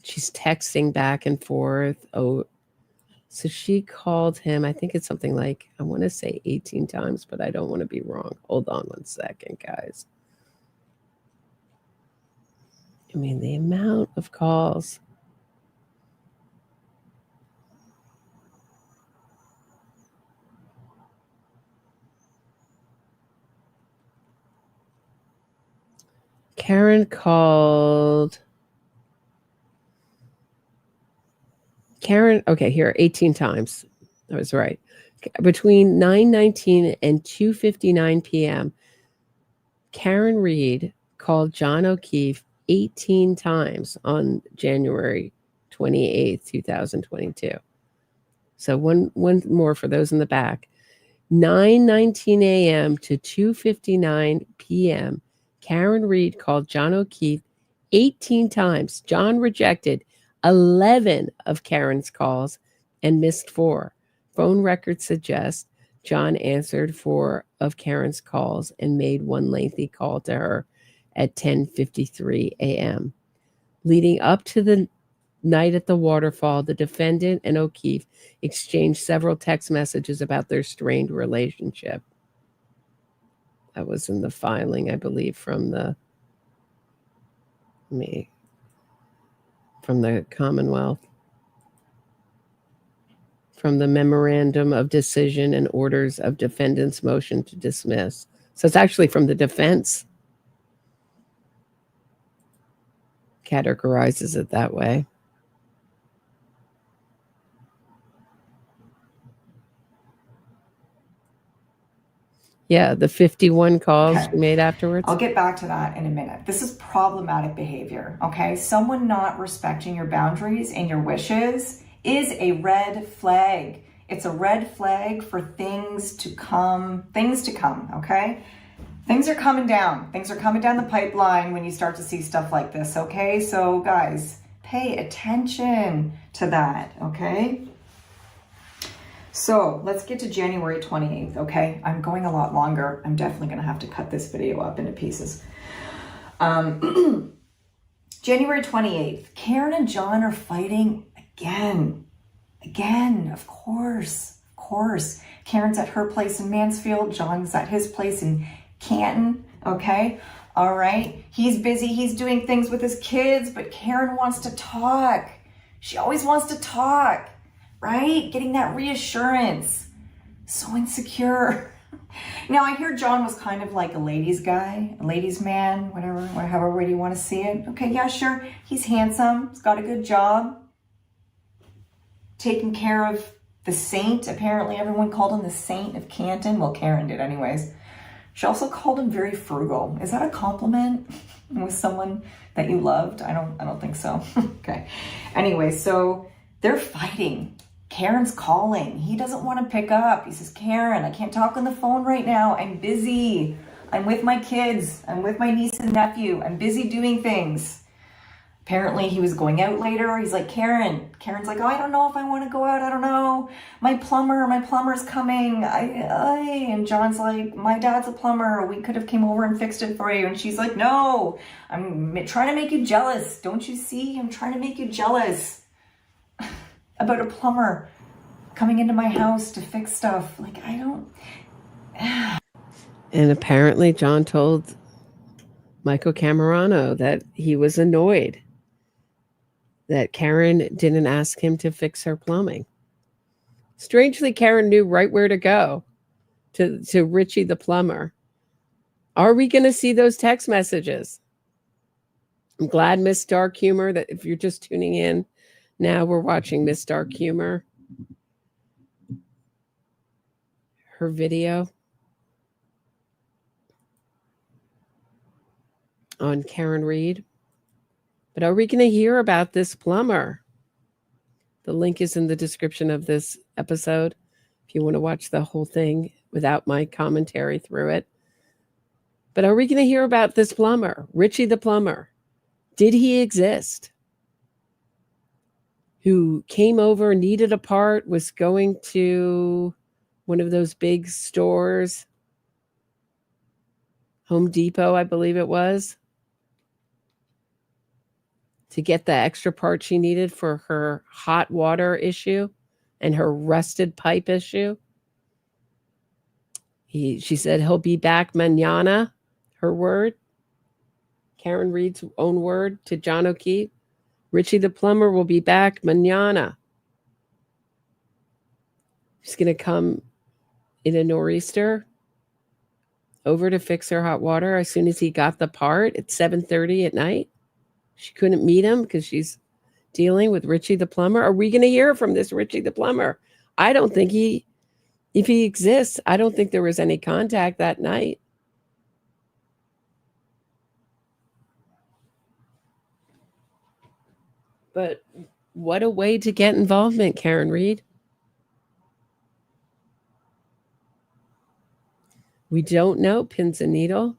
She's texting back and forth. Oh, so she called him, I think it's something like, I want to say 18 times, but I don't want to be wrong. Hold on one second, guys. I mean, the amount of calls. Karen called. Okay, here, 18 times. I was right. Between 9:19 and 2:59 p.m., Karen Reed called Jon OKeefe 18 times on January 28th, 2022. So one more for those in the back. 9:19 a.m. to 2:59 p.m., Karen Reed called Jon OKeefe 18 times. Jon rejected 11 of Karen's calls and missed 4. Phone records suggest Jon answered 4 of Karen's calls and made one lengthy call to her at 10:53 a.m. Leading up to the night at the waterfall, the defendant and OKeefe exchanged several text messages about their strained relationship. That was in the filing, I believe, from the Commonwealth, from the Memorandum of Decision and Orders of Defendant's Motion to Dismiss. So it's actually from the defense. Categorizes it that way. Yeah, the 51 calls she made afterwards. I'll get back to that in a minute. This is problematic behavior, okay? Someone not respecting your boundaries and your wishes is a red flag. It's a red flag for things to come, okay? Things are coming down. Things are coming down the pipeline when you start to see stuff like this, okay? So guys, pay attention to that, okay? So let's get to January 28th, okay? I'm going a lot longer. I'm definitely going to have to cut this video up into pieces. January 28th, Karen and Jon are fighting again. Again, of course. Karen's at her place in Mansfield. Jon's at his place in Canton, okay? All right. He's busy. He's doing things with his kids, but Karen wants to talk. She always wants to talk, right? Getting that reassurance. So insecure. Now, I hear Jon was kind of like a ladies' guy, a ladies' man, whatever, however way you want to see it. Okay, yeah, sure. He's handsome. He's got a good job. Taking care of the saint. Apparently, everyone called him the Saint of Canton. Well, Karen did anyways. She also called him very frugal. Is that a compliment with someone that you loved? I don't think so. Okay. Anyway, so they're fighting. Karen's calling. He doesn't want to pick up. He says, Karen, I can't talk on the phone right now. I'm busy. I'm with my kids. I'm with my niece and nephew. I'm busy doing things. Apparently he was going out later. He's like, Karen. Karen's like, oh, I don't know if I want to go out. I don't know. My plumber's coming. And Jon's like, my dad's a plumber. We could have came over and fixed it for you. And she's like, no, I'm trying to make you jealous. Don't you see? I'm trying to make you jealous about a plumber coming into my house to fix stuff. Like, I don't. And apparently Jon told Michael Camerano that he was annoyed that Karen didn't ask him to fix her plumbing. Strangely, Karen knew right where to go to Richie the Plumber. Are we going to see those text messages? I'm glad Miss Dark Humor, that if you're just tuning in, now we're watching Miss Dark Humor. Her video on Karen Reed. But are we going to hear about this plumber? The link is in the description of this episode if you want to watch the whole thing without my commentary through it. But are we going to hear about this plumber, Richie the Plumber? Did he exist? Who came over, needed a part, was going to one of those big stores, Home Depot, I believe it was, to get the extra part she needed for her hot water issue and her rusted pipe issue. She said he'll be back mañana, her word. Karen Reed's own word to Jon OKeefe. Richie the Plumber will be back mañana. He's going to come in a nor'easter over to fix her hot water as soon as he got the part at 7:30 at night. She couldn't meet him because she's dealing with Richie the Plumber. Are we going to hear from this Richie the Plumber? I don't think if he exists, I don't think there was any contact that night. But what a way to get involvement, Karen Reed. We don't know, pins and needle.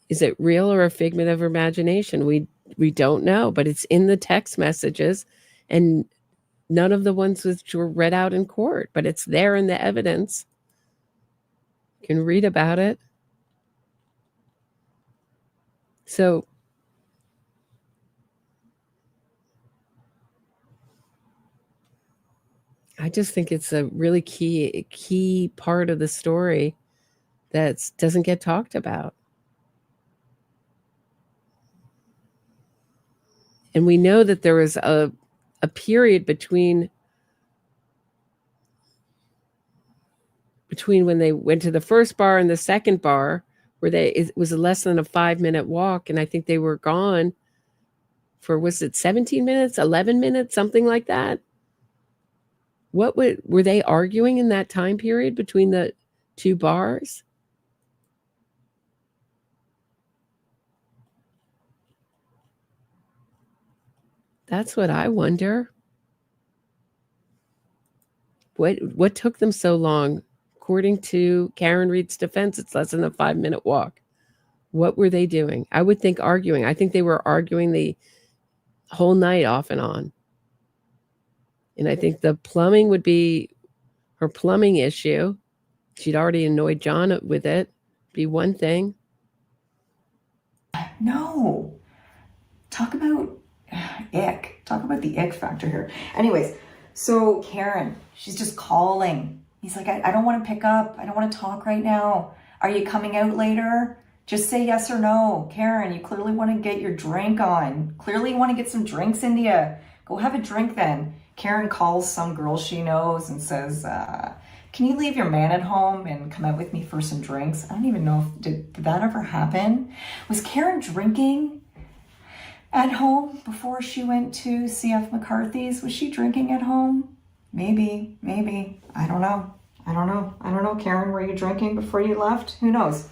Is it real or a figment of imagination? We don't know, but it's in the text messages and none of the ones which were read out in court, but it's there in the evidence. You can read about it. So I just think it's a really key part of the story that doesn't get talked about. And we know that there was a period between when they went to the first bar and the second bar where it was less than a 5-minute walk. And I think they were gone for, was it 17 minutes, 11 minutes, something like that? Were they arguing in that time period between the two bars? That's what I wonder. What took them so long? According to Karen Reed's defense, it's less than a 5-minute walk. What were they doing? I would think arguing. I think they were arguing the whole night off and on. And I think the plumbing would be her plumbing issue. She'd already annoyed Jon with it. Be one thing. No. Talk about ick. Talk about the ick factor here. Anyways, so Karen, she's just calling. He's like, I don't want to pick up. I don't want to talk right now. Are you coming out later? Just say yes or no. Karen, you clearly want to get your drink on. Clearly you want to get some drinks into you. Go have a drink then. Karen calls some girl she knows and says, can you leave your man at home and come out with me for some drinks? I don't even know if, did that ever happen? Was Karen drinking at home before she went to CF McCarthy's? Was she drinking at home? Maybe. I don't know. Karen, were you drinking before you left? Who knows?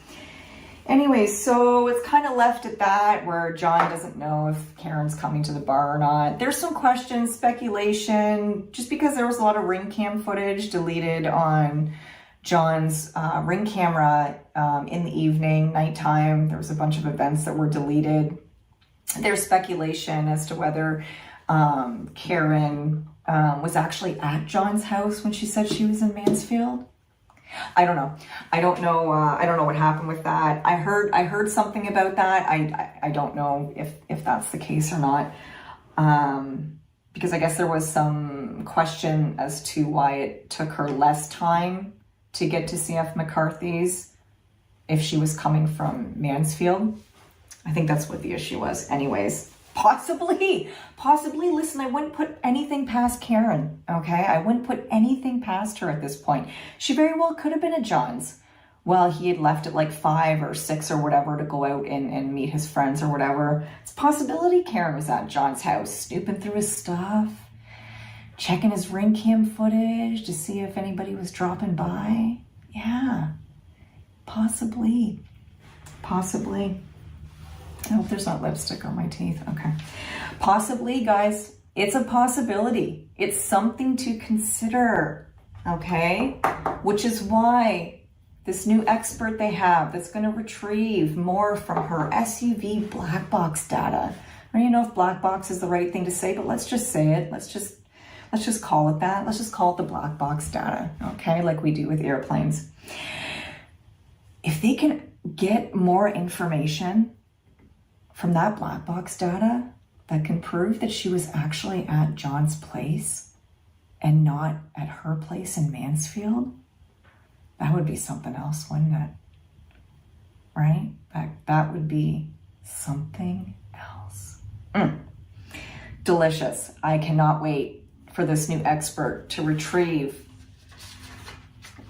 Anyway, so it's kind of left at that, where Jon doesn't know if Karen's coming to the bar or not. There's some questions, speculation, just because there was a lot of ring cam footage deleted on Jon's ring camera in the evening, nighttime. There was a bunch of events that were deleted. There's speculation as to whether Karen was actually at Jon's house when she said she was in Mansfield. I don't know. I don't know what happened with that. I heard something about that. I don't know if that's the case or not. Because I guess there was some question as to why it took her less time to get to CF McCarthy's if she was coming from Mansfield. I think that's what the issue was. Anyways, possibly. Listen, I wouldn't put anything past Karen, okay? I wouldn't put anything past her at this point. She very well could have been at Jon's. Well, he had left at like 5 or 6 or whatever to go out and meet his friends or whatever. It's a possibility Karen was at Jon's house, snooping through his stuff, checking his ring cam footage to see if anybody was dropping by. Yeah, possibly. I hope there's not lipstick on my teeth. Okay. Possibly, guys. It's a possibility. It's something to consider. Okay? Which is why this new expert they have that's going to retrieve more from her SUV black box data. I don't even know if black box is the right thing to say, but let's just say it. Let's just call it that. Let's just call it the black box data. Okay? Like we do with airplanes. If they can get more information from that black box data that can prove that she was actually at Jon's place and not at her place in Mansfield, that would be something else, wouldn't it? Right? That would be something else. Delicious. I cannot wait for this new expert to retrieve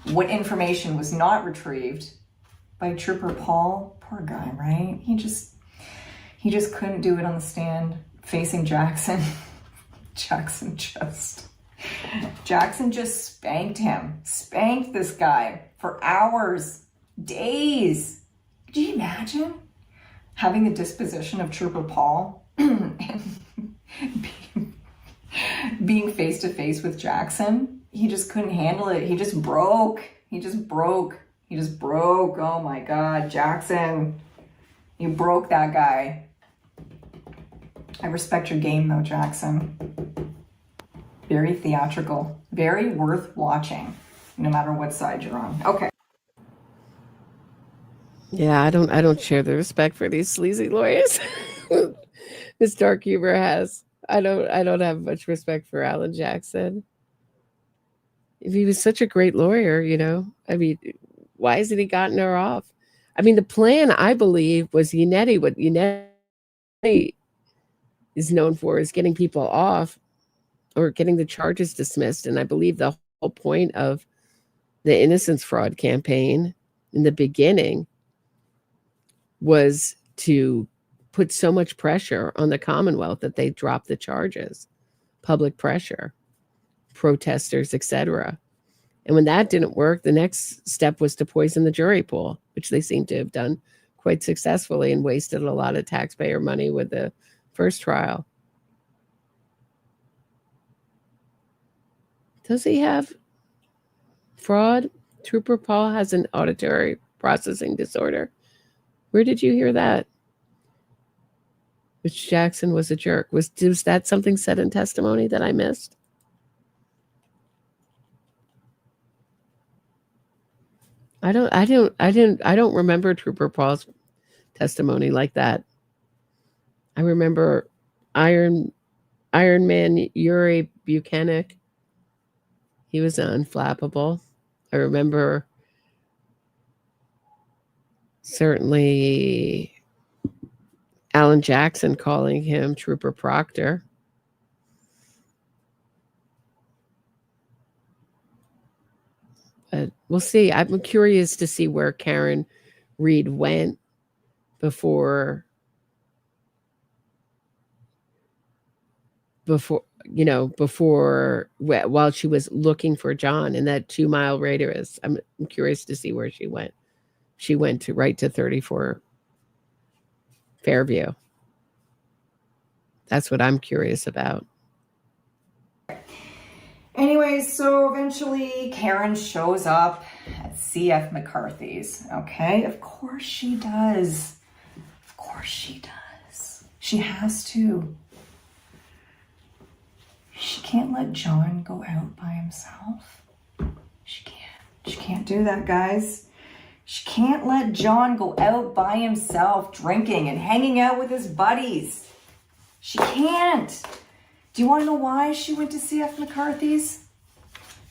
what information was not retrieved by Trooper Paul. Poor guy, right? He just couldn't do it on the stand facing Jackson. Jackson just spanked him. Spanked this guy for hours, days. Could you imagine having the disposition of Trooper Paul and being face to face with Jackson? He just couldn't handle it. He just broke. Oh my God, Jackson. You broke that guy. I respect your game though, Jackson. Very theatrical, very worth watching, no matter what side you're on. Okay. Yeah, I don't share the respect for these sleazy lawyers. This dark humor has. I don't have much respect for Alan Jackson. If he was such a great lawyer, I mean, why hasn't he gotten her off? I mean, the plan, I believe, was Yannetti. What Yannetti is known for is getting people off or getting the charges dismissed. And I believe the whole point of the innocence fraud campaign in the beginning was to put so much pressure on the Commonwealth that they dropped the charges, public pressure, protesters, etc. And when that didn't work, the next step was to poison the jury pool, which they seem to have done quite successfully and wasted a lot of taxpayer money with the first trial. Does he have fraud? Trooper Paul has an auditory processing disorder. Where did you hear that? Which Jackson was a jerk. Was that something said in testimony that I missed? I don't remember Trooper Paul's testimony like that. I remember Iron Man Yuri Buchanan. He was unflappable. I remember Certainly Alan Jackson calling him Trooper Proctor. But we'll see. I'm curious to see where Karen Reed went before while she was looking for Jon in that 2-mile radius. I'm curious to see where she went. She went right to 34 Fairview. That's what I'm curious about. Anyways, so eventually Karen shows up at CF McCarthy's, okay? Of course she does. Of course she does. She has to. She can't let Jon go out by himself. She can't. She can't do that, guys. She can't let Jon go out by himself drinking and hanging out with his buddies. She can't. Do you want to know why she went to CF McCarthy's?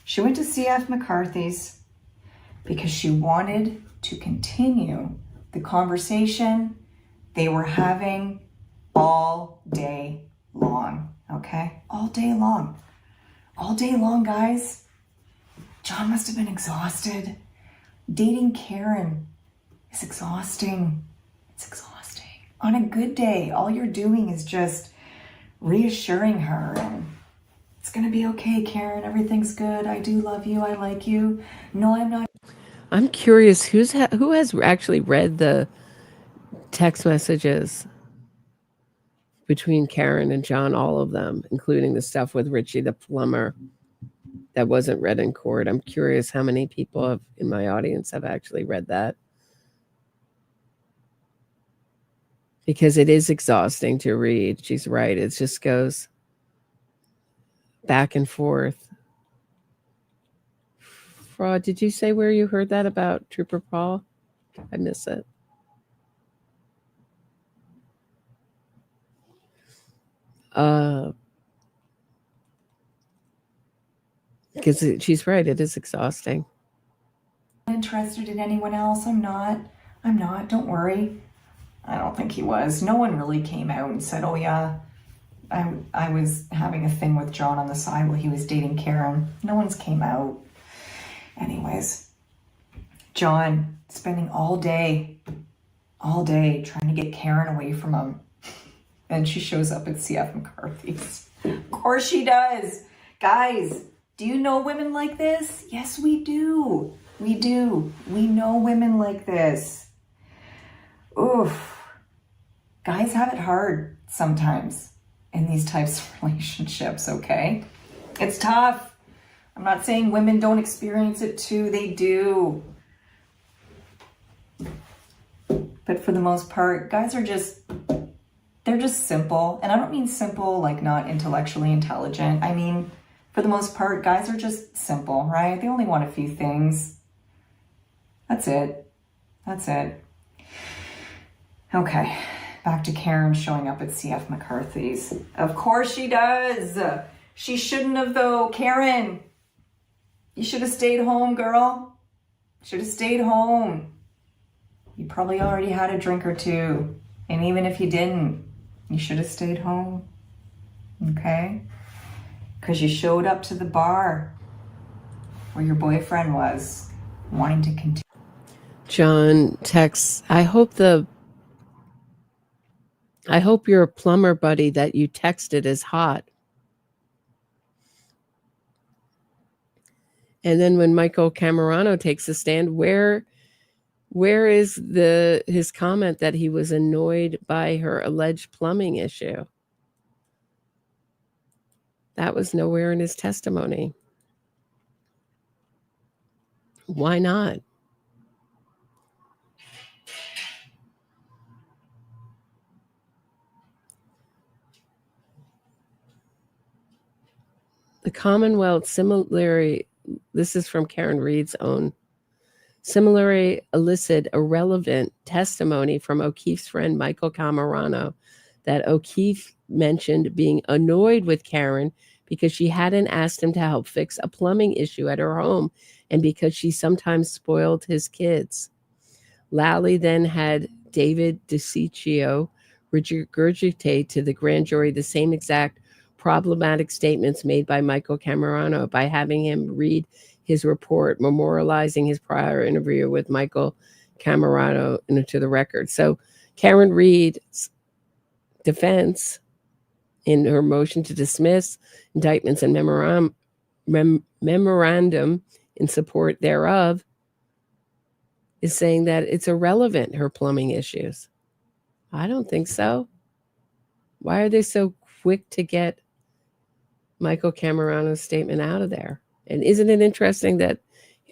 She went to CF McCarthy's because she wanted to continue the conversation they were having all day long, okay? All day long. All day long, guys. Jon must have been exhausted. Dating Karen is exhausting. It's exhausting. On a good day, all you're doing is just reassuring her and it's gonna be okay, Karen. Everything's good. I do love you. I like you. No, I'm not. I'm curious who has actually read the text messages between Karen and Jon, all of them, including the stuff with Richie the Plumber that wasn't read in court. I'm curious how many people in my audience have actually read that. Because it is exhausting to read. She's right. It just goes back and forth. Fraud, did you say where you heard that about Trooper Paul? I miss it. Because she's right. It is exhausting. Interested in anyone else? I'm not. Don't worry. I don't think he was. No one really came out and said, oh yeah, I was having a thing with Jon on the side while he was dating Karen. No one's came out. Anyways, Jon spending all day trying to get Karen away from him. And she shows up at CF McCarthy's. Of course she does. Guys, do you know women like this? Yes, we do. We do. We know women like this. Oof. Guys have it hard sometimes in these types of relationships, okay? It's tough. I'm not saying women don't experience it too. They do. But for the most part, guys are they're just simple. And I don't mean simple like not intellectually intelligent. I mean, for the most part, guys are just simple, right? They only want a few things. That's it. That's it. Okay, back to Karen showing up at CF McCarthy's. Of course she does. She shouldn't have though. Karen, you should have stayed home, girl. Should have stayed home. You probably already had a drink or two. And even if you didn't, you should have stayed home. Okay? Because you showed up to the bar where your boyfriend was, wanting to continue. Jon texts, I hope your plumber buddy that you texted is hot. And then when Michael Camerano takes a stand, where is his comment that he was annoyed by her alleged plumbing issue? That was nowhere in his testimony. Why not? The Commonwealth similarly, this is from Karen Reed's own, similarly elicited irrelevant testimony from O'Keefe's friend Michael Camerano that O'Keefe mentioned being annoyed with Karen because she hadn't asked him to help fix a plumbing issue at her home and because she sometimes spoiled his kids. Lally then had David DeCiccio regurgitate to the grand jury the same exact problematic statements made by Michael Camerano by having him read his report, memorializing his prior interview with Michael Camerano into the record. So Karen Reed's defense in her motion to dismiss indictments and memorandum in support thereof is saying that it's irrelevant, her plumbing issues. I don't think so. Why are they so quick to get Michael Camerano's statement out of there? And isn't it interesting that,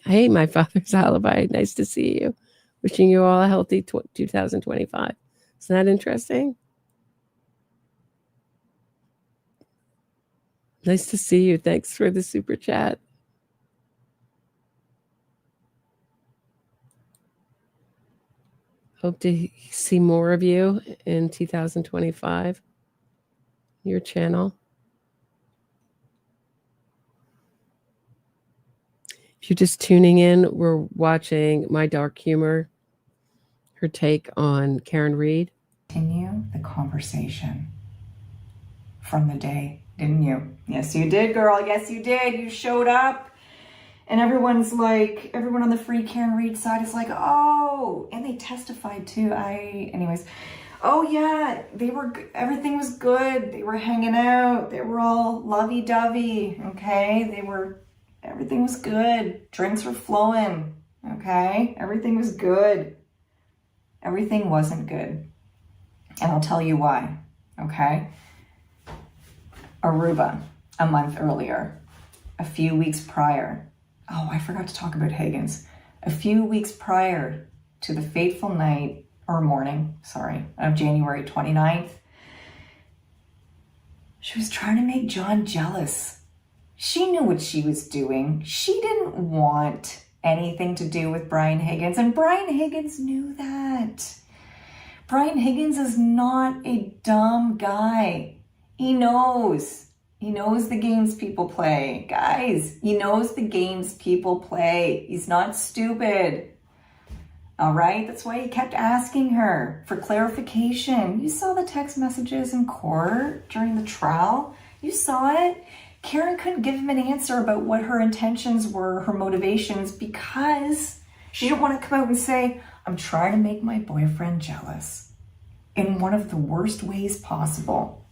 hey, my father's alibi, nice to see you. Wishing you all a healthy 2025. Isn't that interesting? Nice to see you. Thanks for the super chat. Hope to see more of you in 2025. Your channel. If you're just tuning in, we're watching My Dark Humor, her take on Karen Reed. Continue the conversation from the day, didn't you? Yes, you did, girl. Yes, you did. You showed up. And everyone's like, everyone on the Free Karen Reed side is like, oh, and they testified too. Anyways, oh yeah, everything was good. They were hanging out. They were all lovey-dovey, okay? Everything was good. Drinks were flowing, okay? Everything was good. Everything wasn't good. And I'll tell you why, okay? Aruba, a month earlier, a few weeks prior. Oh, I forgot to talk about Higgins. A few weeks prior to the fateful night, or morning, of January 29th, she was trying to make Jon jealous. She knew what she was doing. She didn't want anything to do with Brian Higgins, and Brian Higgins knew that. Brian Higgins is not a dumb guy. He knows. He knows the games people play. Guys, he knows the games people play. He's not stupid. All right? That's why he kept asking her for clarification. You saw the text messages in court during the trial. You saw it. Karen couldn't give him an answer about what her intentions were, her motivations, because she didn't want to come out and say, I'm trying to make my boyfriend jealous in one of the worst ways possible.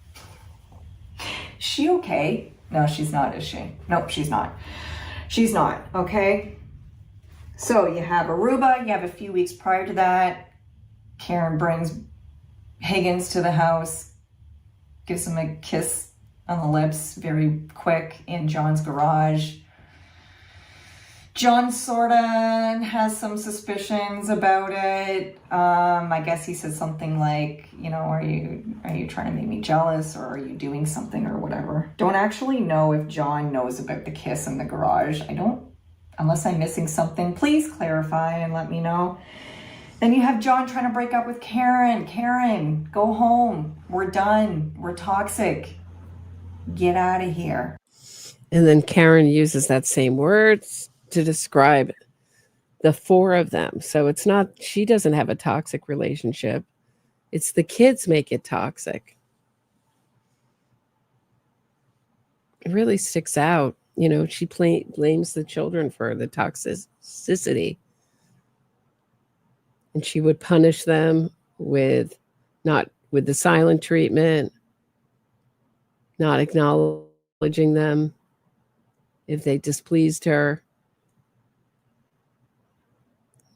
Is she okay? No, she's not, is she? Nope, she's not. She's not, okay? So you have Aruba, you have a few weeks prior to that. Karen brings Higgins to the house, gives him a kiss on the lips very quick in Jon's garage. Jon sort of has some suspicions about it. I guess he said something like, you know, are you trying to make me jealous, or are you doing something or whatever? Don't actually know if Jon knows about the kiss in the garage. I don't, unless I'm missing something. Please clarify and let me know. Then you have Jon trying to break up with Karen. Karen, go home. We're done. We're toxic. Get out of here. And then Karen uses that same words to describe the four of them. So it's not, she doesn't have a toxic relationship. It's the kids make it toxic. It really sticks out. You know, she blames the children for the toxicity. And she would punish them with the silent treatment, not acknowledging them if they displeased her.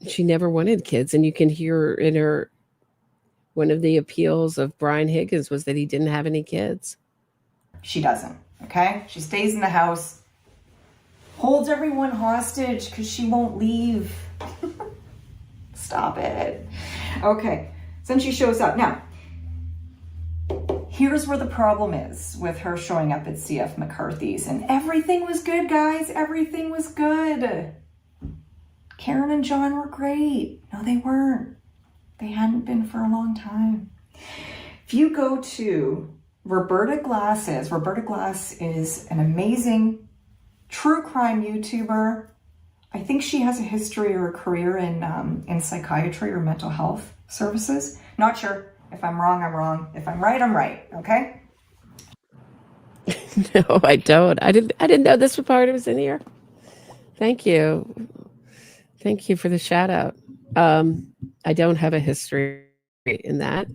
She never wanted kids, and you can hear in her, one of the appeals of Brian Higgins was that he didn't have any kids. She doesn't, okay? She stays in the house, holds everyone hostage because she won't leave. Stop it. Okay, so then she shows up. Now, here's where the problem is with her showing up at CF McCarthy's, and everything was good, guys. Everything was good. Karen and Jon were great. No, they weren't. They hadn't been for a long time. If you go to Roberta Glass is an amazing true crime YouTuber. I think she has a history or a career in psychiatry or mental health services. Not sure. If I'm wrong, I'm wrong. If I'm right, I'm right. Okay? No, I don't. I didn't know this part was in here. Thank you. Thank you for the shout out. I don't have a history in that.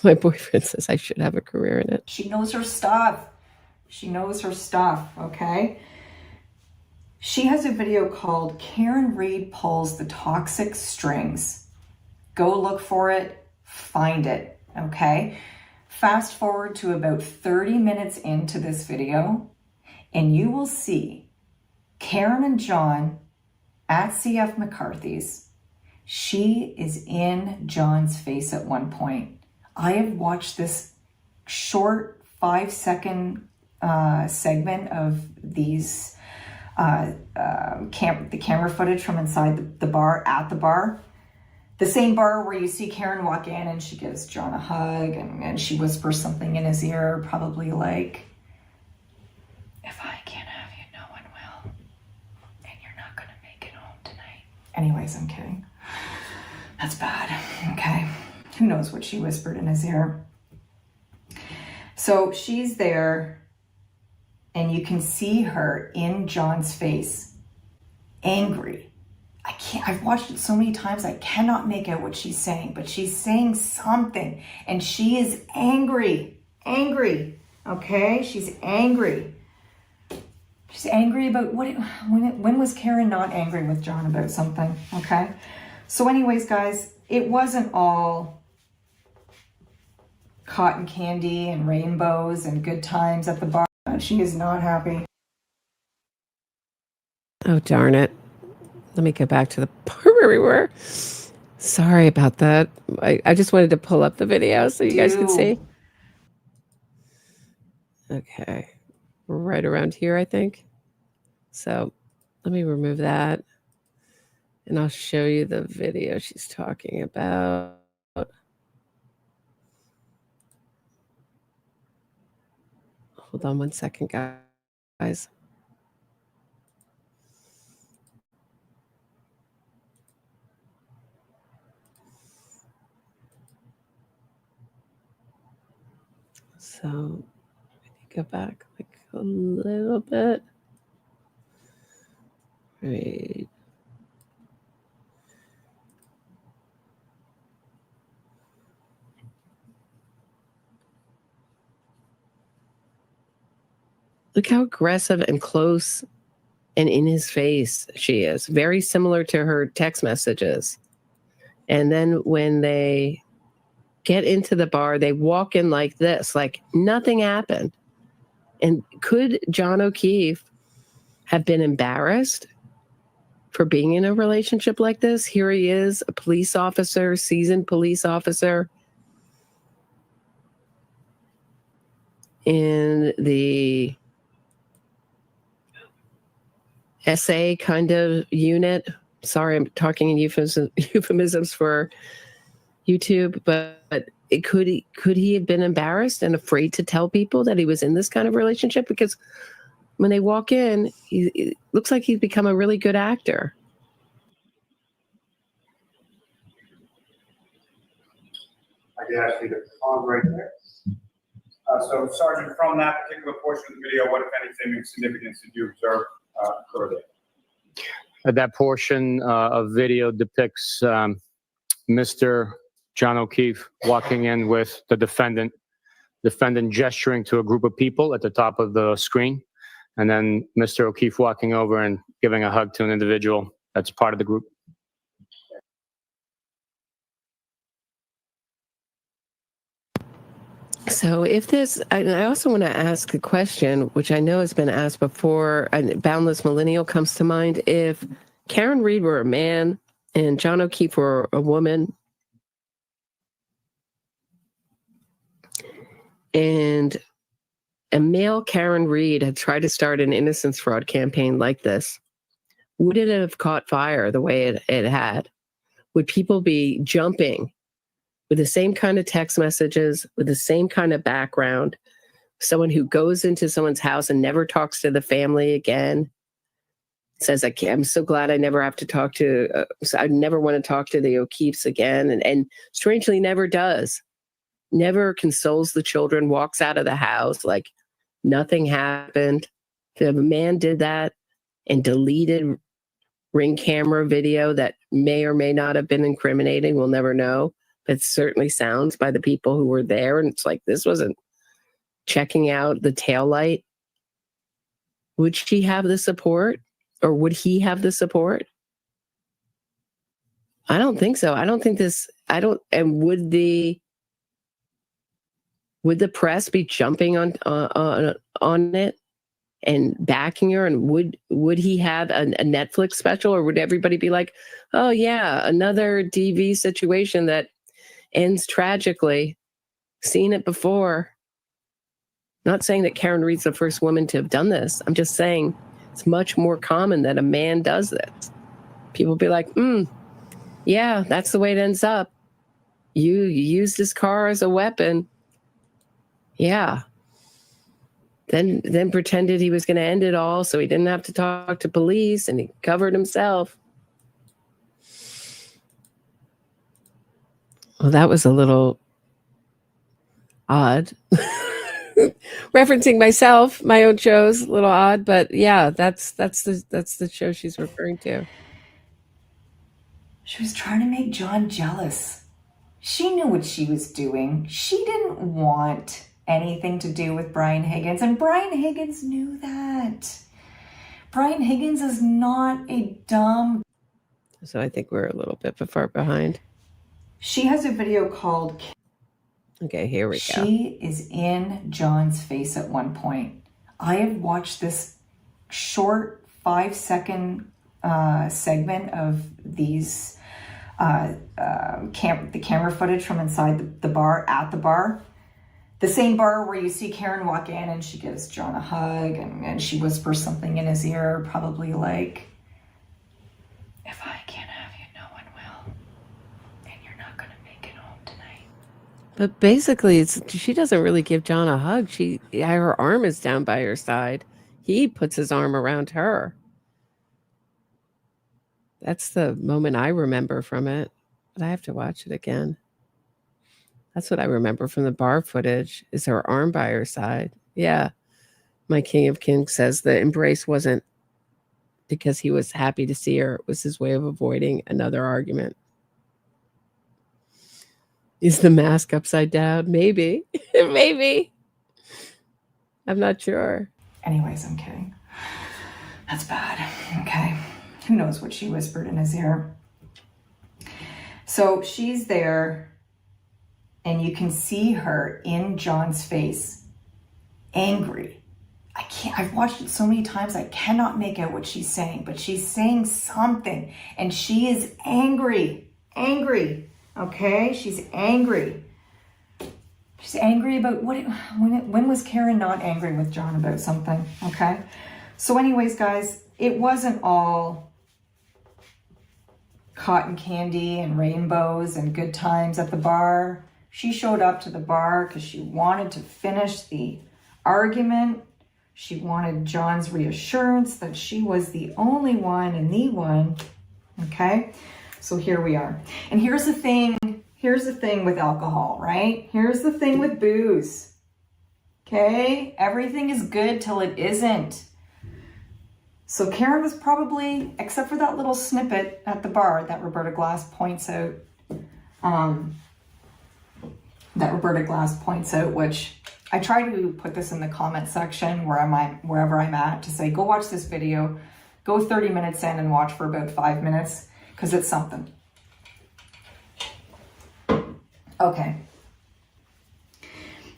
My boyfriend says I should have a career in it. She knows her stuff. She knows her stuff, okay? She has a video called Karen Read Pulls the Toxic Strings. Go look for it, find it, okay? Fast forward to about 30 minutes into this video, and you will see Karen and Jon at CF McCarthy's. She is in Jon's face at one point. I have watched this short 5-second segment of these the camera footage from inside the bar, at the bar. The same bar where you see Karen walk in and she gives Jon a hug and she whispers something in his ear, probably like, "If I can't have you, no one will. And you're not gonna make it home tonight." Anyways, I'm kidding. That's bad, okay? Who knows what she whispered in his ear? So she's there and you can see her in Jon's face, angry. I've watched it so many times, I cannot make out what she's saying, but she's saying something and she is angry, okay? She's angry. She's angry about when was Karen not angry with Jon about something, okay? So anyways, guys, it wasn't all cotton candy and rainbows and good times at the bar. She is not happy. Oh, darn it. Let me go back to the part where we were. Sorry about that. I just wanted to pull up the video so you guys could see. Okay. Right around here, I think. So let me remove that. And I'll show you the video she's talking about. Hold on one second, guys. So let me go back like a little bit. Right. Look how aggressive and close and in his face she is. Very similar to her text messages. And then when they get into the bar, they walk in like this, like nothing happened. And could Jon OKeefe have been embarrassed for being in a relationship like this? Here he is, a police officer, seasoned police officer in the SA kind of unit. Sorry, I'm talking in euphemisms for YouTube, but could he have been embarrassed and afraid to tell people that he was in this kind of relationship? Because when they walk in, it looks like he's become a really good actor. I can actually the song right there. So, Sergeant, from that particular portion of the video, what, if anything, of significance did you observe occur there? That portion of video depicts Mr. Jon OKeefe walking in with the defendant gesturing to a group of people at the top of the screen, and then Mr. OKeefe walking over and giving a hug to an individual that's part of the group. So if this, I also want to ask a question, which I know has been asked before, and Boundless Millennial comes to mind. If Karen Read were a man and Jon OKeefe were a woman, and a male Karen Read had tried to start an innocence fraud campaign like this, would it have caught fire the way it had? Would people be jumping with the same kind of text messages, with the same kind of background? Someone who goes into someone's house and never talks to the family again. Says, I'm so glad I never have to talk to, I never want to talk to the O'Keefes again. And strangely never does. Never consoles the children, walks out of the house like nothing happened. If a man did that and deleted Ring camera video that may or may not have been incriminating, we'll never know. But it certainly sounds by the people who were there. And it's like, this wasn't checking out the taillight. Would she have the support? Or would he have the support? I don't think so. And would the press be jumping on it and backing her? And would he have a Netflix special, or would everybody be like, oh yeah, another DV situation that ends tragically? Seen it before. Not saying that Karen Reed's the first woman to have done this. I'm just saying it's much more common that a man does this. People be like, yeah, that's the way it ends up. You used his car as a weapon. Yeah. Then pretended he was going to end it all so he didn't have to talk to police, and he covered himself. Well, that was a little odd. Referencing myself, my own shows, a little odd, but yeah, that's the show she's referring to. She was trying to make Jon jealous. She knew what she was doing. She didn't want anything to do with Brian Higgins, and Brian Higgins knew that. Brian Higgins is not a dumb... So I think we're a little bit far behind. She has a video called... Okay, here we go. She is in Jon's face at one point. I have watched this short 5-second segment of these the camera footage from inside the bar, at the bar. The same bar where you see Karen walk in and she gives Jon a hug and she whispers something in his ear, probably like, if I can't have you, no one will. And you're not going to make it home tonight. But basically, she doesn't really give Jon a hug. Her arm is down by her side. He puts his arm around her. That's the moment I remember from it. But I have to watch it again. That's what I remember from the bar footage, is her arm by her side. Yeah. My King of Kings says the embrace wasn't because he was happy to see her. It was his way of avoiding another argument. Is the mask upside down? Maybe. Maybe. I'm not sure. Anyways, I'm kidding. That's bad. Okay. Who knows what she whispered in his ear. So she's there, and you can see her in Jon's face, angry. I've watched it so many times, I cannot make out what she's saying, but she's saying something, and she is angry. Angry. Okay, she's angry. She's angry about when was Karen not angry with Jon about something? Okay. So anyways, guys, it wasn't all cotton candy and rainbows and good times at the bar. She showed up to the bar because she wanted to finish the argument. She wanted Jon's reassurance that she was the only one and the one. Okay. So here we are. And here's the thing with alcohol, right? Here's the thing with booze. Okay? Everything is good till it isn't. So Karen was probably, except for that little snippet at the bar that Roberta Glass points out, which I try to put this in the comment section wherever I'm at, to say, go watch this video, go 30 minutes in and watch for about 5 minutes, because it's something. Okay.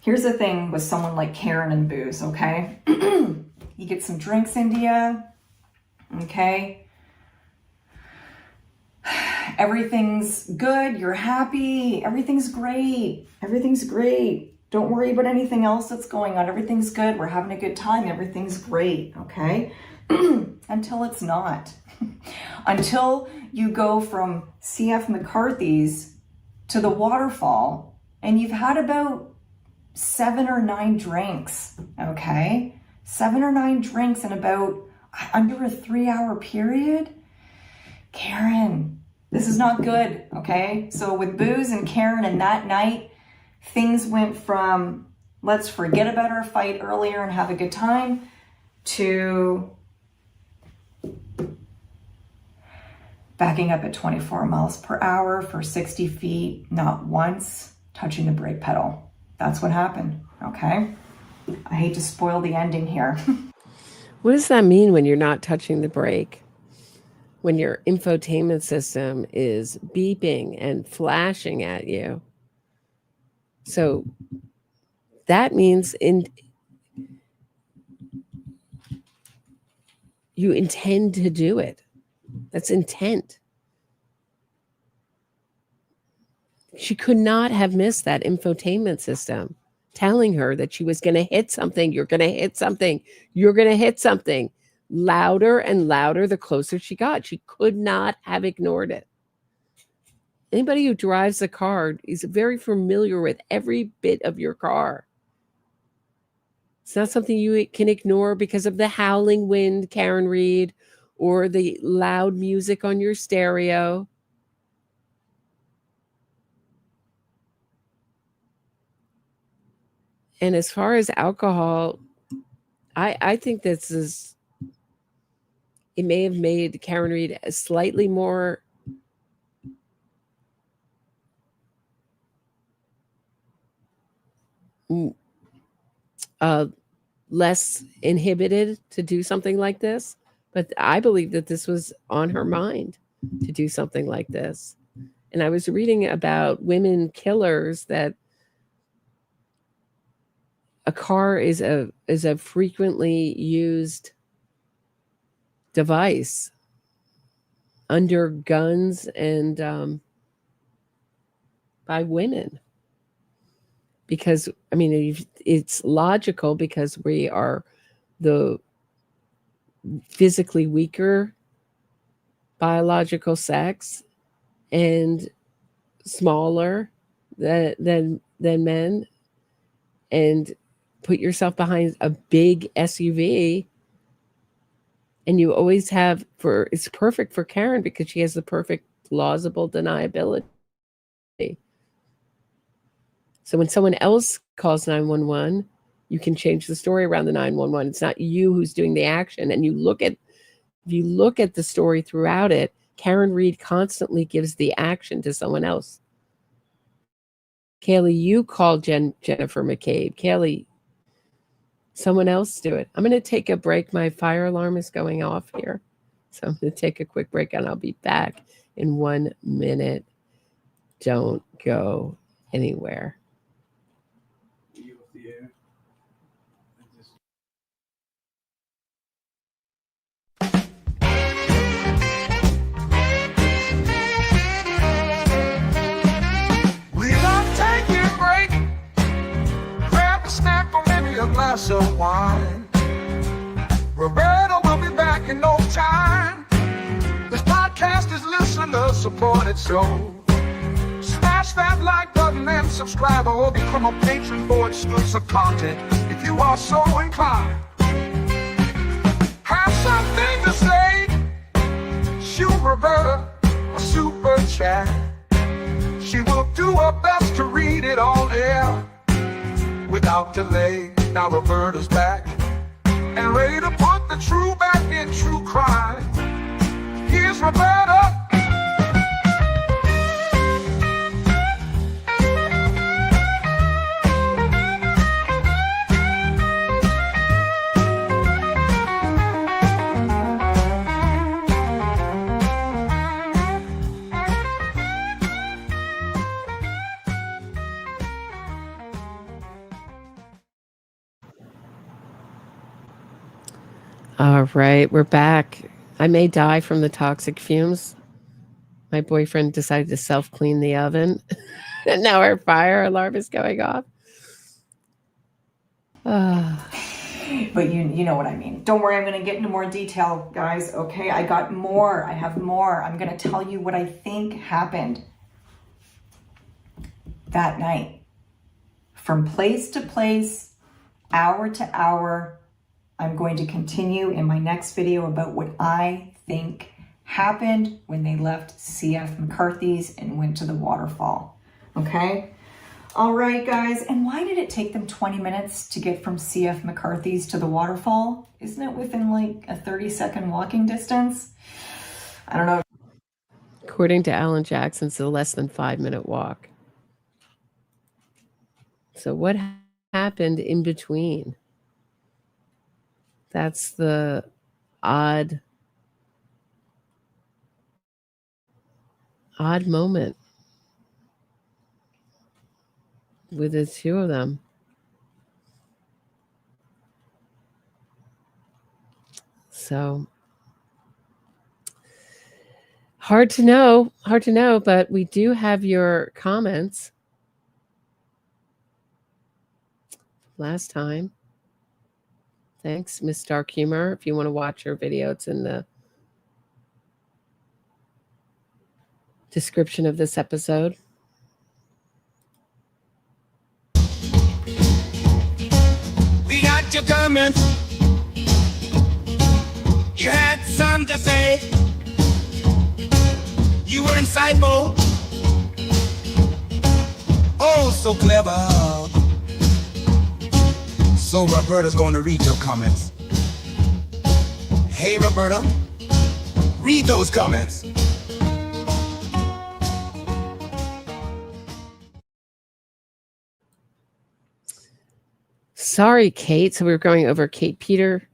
Here's the thing with someone like Karen and booze, okay? You get some drinks into you, okay? Everything's good, you're happy, everything's great, Don't worry about anything else that's going on. Everything's good, we're having a good time, everything's great, okay? Until it's not. Until you go from CF McCarthy's to the waterfall, and you've had about 7 or 9 drinks, okay? 7 or 9 drinks in about under a 3-hour period. Karen, this is not good, okay? So with booze and Karen and that night, things went from let's forget about our fight earlier and have a good time to backing up at 24 miles per hour for 60 feet, not once touching the brake pedal. That's what happened, okay? I hate to spoil the ending here. What does that mean when you're not touching the brake? When your infotainment system is beeping and flashing at you? So that means you intend to do it. That's intent. She could not have missed that infotainment system telling her that she was going to hit something. You're going to hit something. You're going to hit something. Louder and louder the closer she got. She could not have ignored it. Anybody who drives a car is very familiar with every bit of your car. It's not something you can ignore because of the howling wind, Karen Reed, or the loud music on your stereo. And as far as alcohol, I think this is, it may have made Karen Reed a slightly more less inhibited to do something like this. But I believe that this was on her mind to do something like this. And I was reading about women killers that a car is a frequently used device under guns and by women. Because, I mean, it's logical because we are the physically weaker biological sex and smaller than men, and put yourself behind a big SUV, and you always have it's perfect for Karen because she has the perfect plausible deniability. So when someone else calls 911, you can change the story around the 911. It's not you who's doing the action. And if you look at the story throughout it, Karen Reed constantly gives the action to someone else. Kaylee, you called Jennifer McCabe. Kaylee, someone else do it. I'm going to take a break. My fire alarm is going off here. So I'm going to take a quick break and I'll be back in 1 minute. Don't go anywhere. A glass of wine. Roberta will be back in no time. This podcast is listener supported, so smash that like button and subscribe or become a patron for exclusive content if you are so inclined. Have something to say? Shoot Roberta a super chat. She will do her best to read it all air without delay. Now Roberta's back and ready to put the true back in true crime. Here's Roberta. All right, we're back. I may die from the toxic fumes. My boyfriend decided to self-clean the oven. And now our fire alarm is going off. But you know what I mean. Don't worry, I'm going to get into more detail, guys, okay? I got more. I have more. I'm going to tell you what I think happened that night. from place to place, hour to hour. I'm going to continue in my next video about what I think happened when they left CF McCarthy's and went to the waterfall. Okay? All right, guys. And why did it take them 20 minutes to get from CF McCarthy's to the waterfall? Isn't it within like a 30-second walking distance? I don't know. According to Alan Jackson, it's a less than 5-minute walk. So what happened in between? That's the odd moment with the two of them. So hard to know, but we do have your comments last time. Thanks, Miss Dark Humor. If you want to watch her video, it's in the description of this episode. We got your comments. You had something to say. You were insightful. Oh, so clever. So Roberta's going to read your comments. Hey, Roberta, read those comments. Sorry, Kate. So we were going over Kate Peter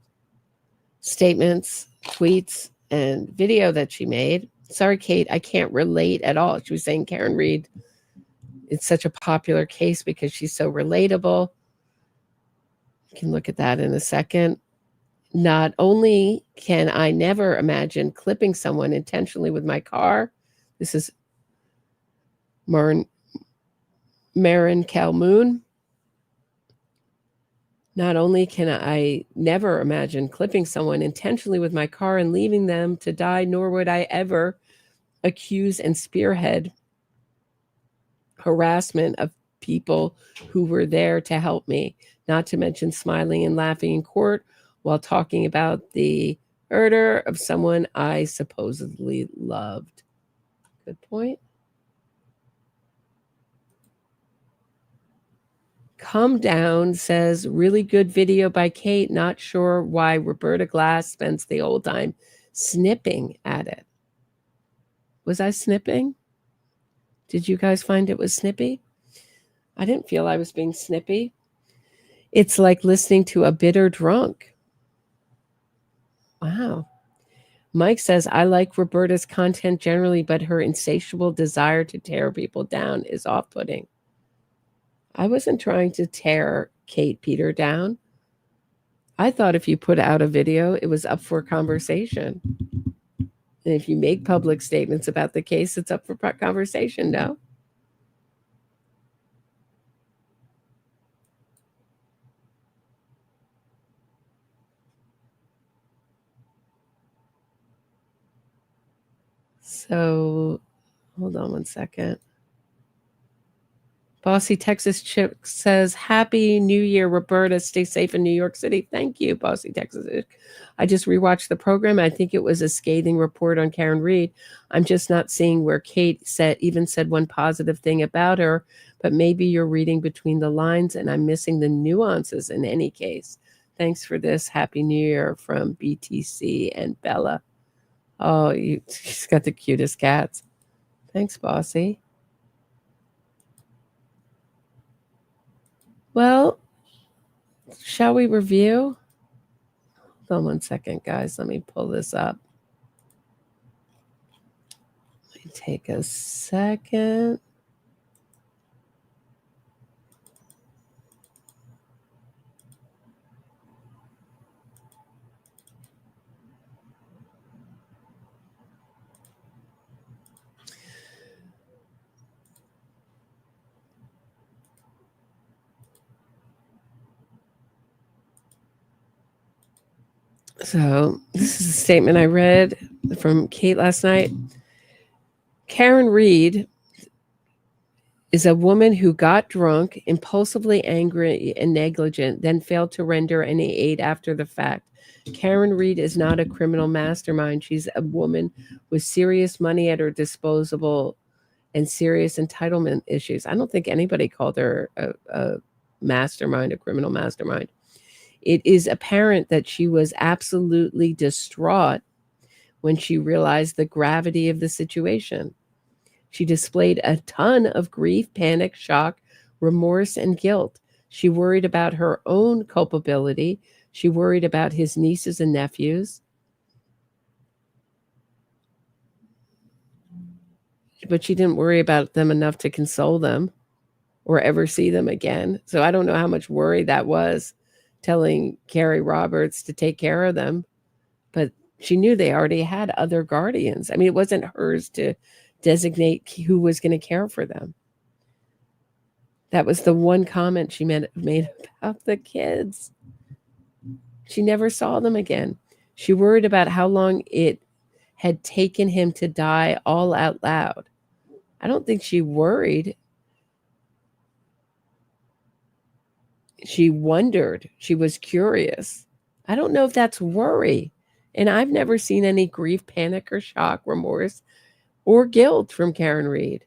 statements, tweets, and video that she made. Sorry, Kate, I can't relate at all. She was saying Karen Reed, it's such a popular case because she's so relatable. You can look at that in a second. Not only can I never imagine clipping someone intentionally with my car. This is Marin Calmoon. Not only can I never imagine clipping someone intentionally with my car and leaving them to die, nor would I ever accuse and spearhead harassment of people who were there to help me, not to mention smiling and laughing in court while talking about the murder of someone I supposedly loved. Good point. Calm Down says, really good video by Kate. Not sure why Roberta Glass spends the whole time snipping at it. Was I snipping? Did you guys find it was snippy? I didn't feel I was being snippy. It's like listening to a bitter drunk. Wow. Mike says, I like Roberta's content generally, but her insatiable desire to tear people down is off-putting. I wasn't trying to tear Kate Peter down. I thought if you put out a video, it was up for conversation. And if you make public statements about the case, it's up for conversation, no? So, hold on one second. Bossy Texas Chick says, Happy New Year, Roberta. Stay safe in New York City. Thank you, Bossy Texas Chick. I just rewatched the program. I think it was a scathing report on Karen Reed. I'm just not seeing where Kate said one positive thing about her, but maybe you're reading between the lines and I'm missing the nuances in any case. Thanks for this. Happy New Year from BTC and Bella. Oh, she's got the cutest cats. Thanks, Bossy. Well, shall we review? Hold on one second, guys. Let me pull this up. Let me take a second. So this is a statement I read from Kate last night. Karen Reed is a woman who got drunk, impulsively angry and negligent, then failed to render any aid after the fact. Karen Reed is not a criminal mastermind. She's a woman with serious money at her disposal and serious entitlement issues. I don't think anybody called her a mastermind, a criminal mastermind. It is apparent that she was absolutely distraught when she realized the gravity of the situation. She displayed a ton of grief, panic, shock, remorse, and guilt. She worried about her own culpability. She worried about his nieces and nephews. But she didn't worry about them enough to console them or ever see them again. So I don't know how much worry that was, telling Carrie Roberts to take care of them. But she knew they already had other guardians. I mean, it wasn't hers to designate who was going to care for them. That was the one comment she made about the kids. She never saw them again. She worried about how long it had taken him to die all out loud. I don't think she worried. She wondered. She was curious. I don't know if that's worry. And I've never seen any grief, panic, or shock, remorse, or guilt from Karen Reed.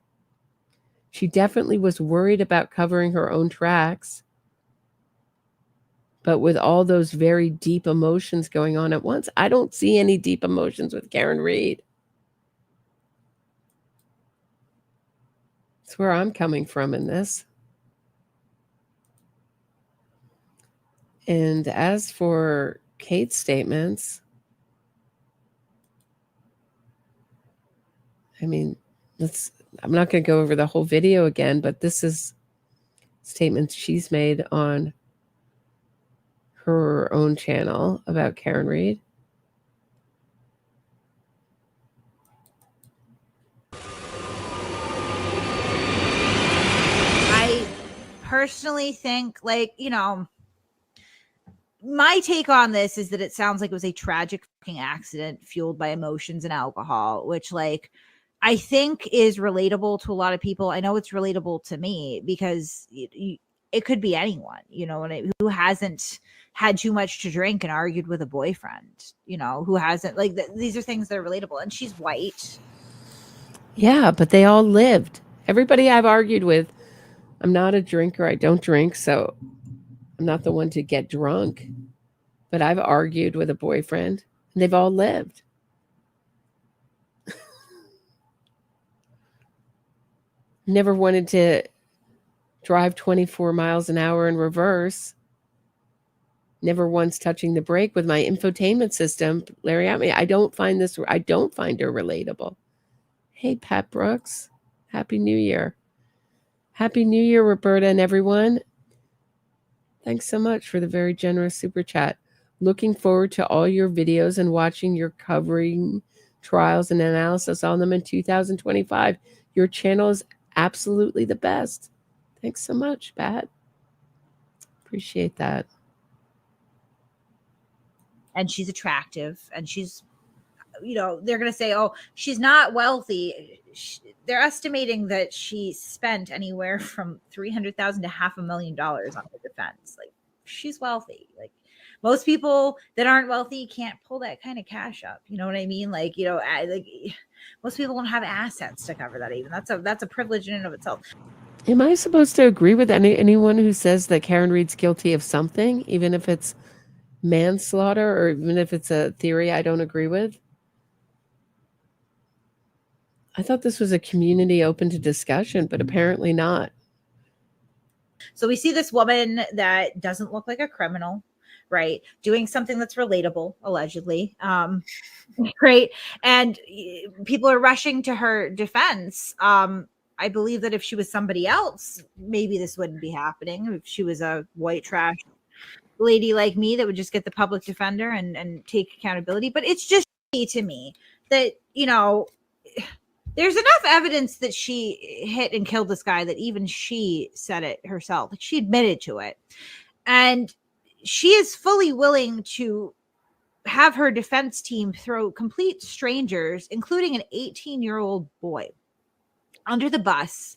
She definitely was worried about covering her own tracks. But with all those very deep emotions going on at once, I don't see any deep emotions with Karen Reed. That's where I'm coming from in this. And as for Kate's statements, I mean, I'm not going to go over the whole video again, but this is statements she's made on her own channel about Karen Reed. I personally think, like, you know, my take on this is that it sounds like it was a tragic fucking accident fueled by emotions and alcohol, which, like, I think is relatable to a lot of people. I know it's relatable to me because it could be anyone, you know, who hasn't had too much to drink and argued with a boyfriend, you know, who hasn't, like, these are things that are relatable. And she's white. Yeah, but they all lived. Everybody I've argued with, I'm not a drinker. I don't drink, so I'm not the one to get drunk. But I've argued with a boyfriend, and they've all lived. Never wanted to drive 24 miles an hour in reverse. Never once touching the brake with my infotainment system. Larry at me. I don't find her relatable. Hey, Pat Brooks. Happy New Year. Happy New Year, Roberta and everyone. Thanks so much for the very generous super chat. Looking forward to all your videos and watching your covering trials and analysis on them in 2025. Your channel is absolutely the best. Thanks so much, Pat. Appreciate that. And she's attractive, and she's, you know, they're going to say, oh, she's not wealthy. They're estimating that she spent anywhere from $300,000 to $500,000 on her defense. Like, she's wealthy. Like, most people that aren't wealthy can't pull that kind of cash up. You know what I mean? Like, you know, like, most people don't have assets to cover that. Even that's a privilege in and of itself. Am I supposed to agree with anyone who says that Karen Reed's guilty of something, even if it's manslaughter or even if it's a theory I don't agree with? I thought this was a community open to discussion, but apparently not. So we see this woman that doesn't look like a criminal, right? Doing something that's relatable, allegedly. Right. And people are rushing to her defense. I believe that if she was somebody else, maybe this wouldn't be happening. If she was a white trash lady like me that would just get the public defender and take accountability. But it's just to me that, you know, there's enough evidence that she hit and killed this guy that even she said it herself. Like, she admitted to it. And she is fully willing to have her defense team throw complete strangers, including an 18-year-old boy, under the bus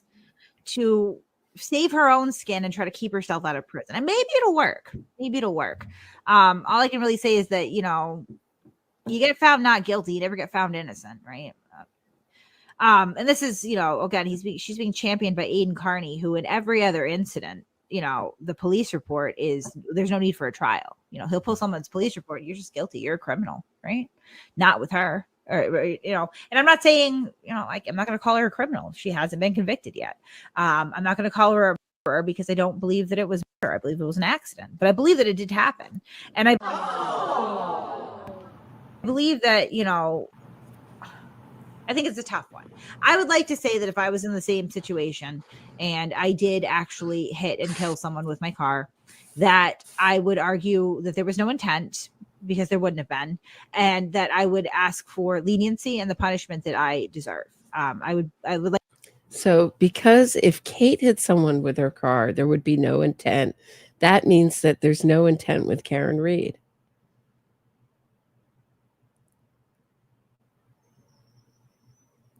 to save her own skin and try to keep herself out of prison. And maybe it'll work. Maybe it'll work. All I can really say is that, you know, you get found not guilty, you never get found innocent, right? And this is, you know, again, she's being championed by Aiden Carney, who in every other incident, you know, the police report is there's no need for a trial. You know, he'll pull someone's police report. You're just guilty. You're a criminal, right? Not with her, or, you know, and I'm not saying, you know, like, I'm not going to call her a criminal. She hasn't been convicted yet. I'm not going to call her a murderer because I don't believe that it was murder. I believe it was an accident, but I believe that it did happen. And I believe that, you know, I think it's a tough one. I would like to say that if I was in the same situation and I did actually hit and kill someone with my car, that I would argue that there was no intent, because there wouldn't have been, and that I would ask for leniency and the punishment that I deserve. I would like. So because if Kate hit someone with her car, there would be no intent. That means that there's no intent with Karen Reed.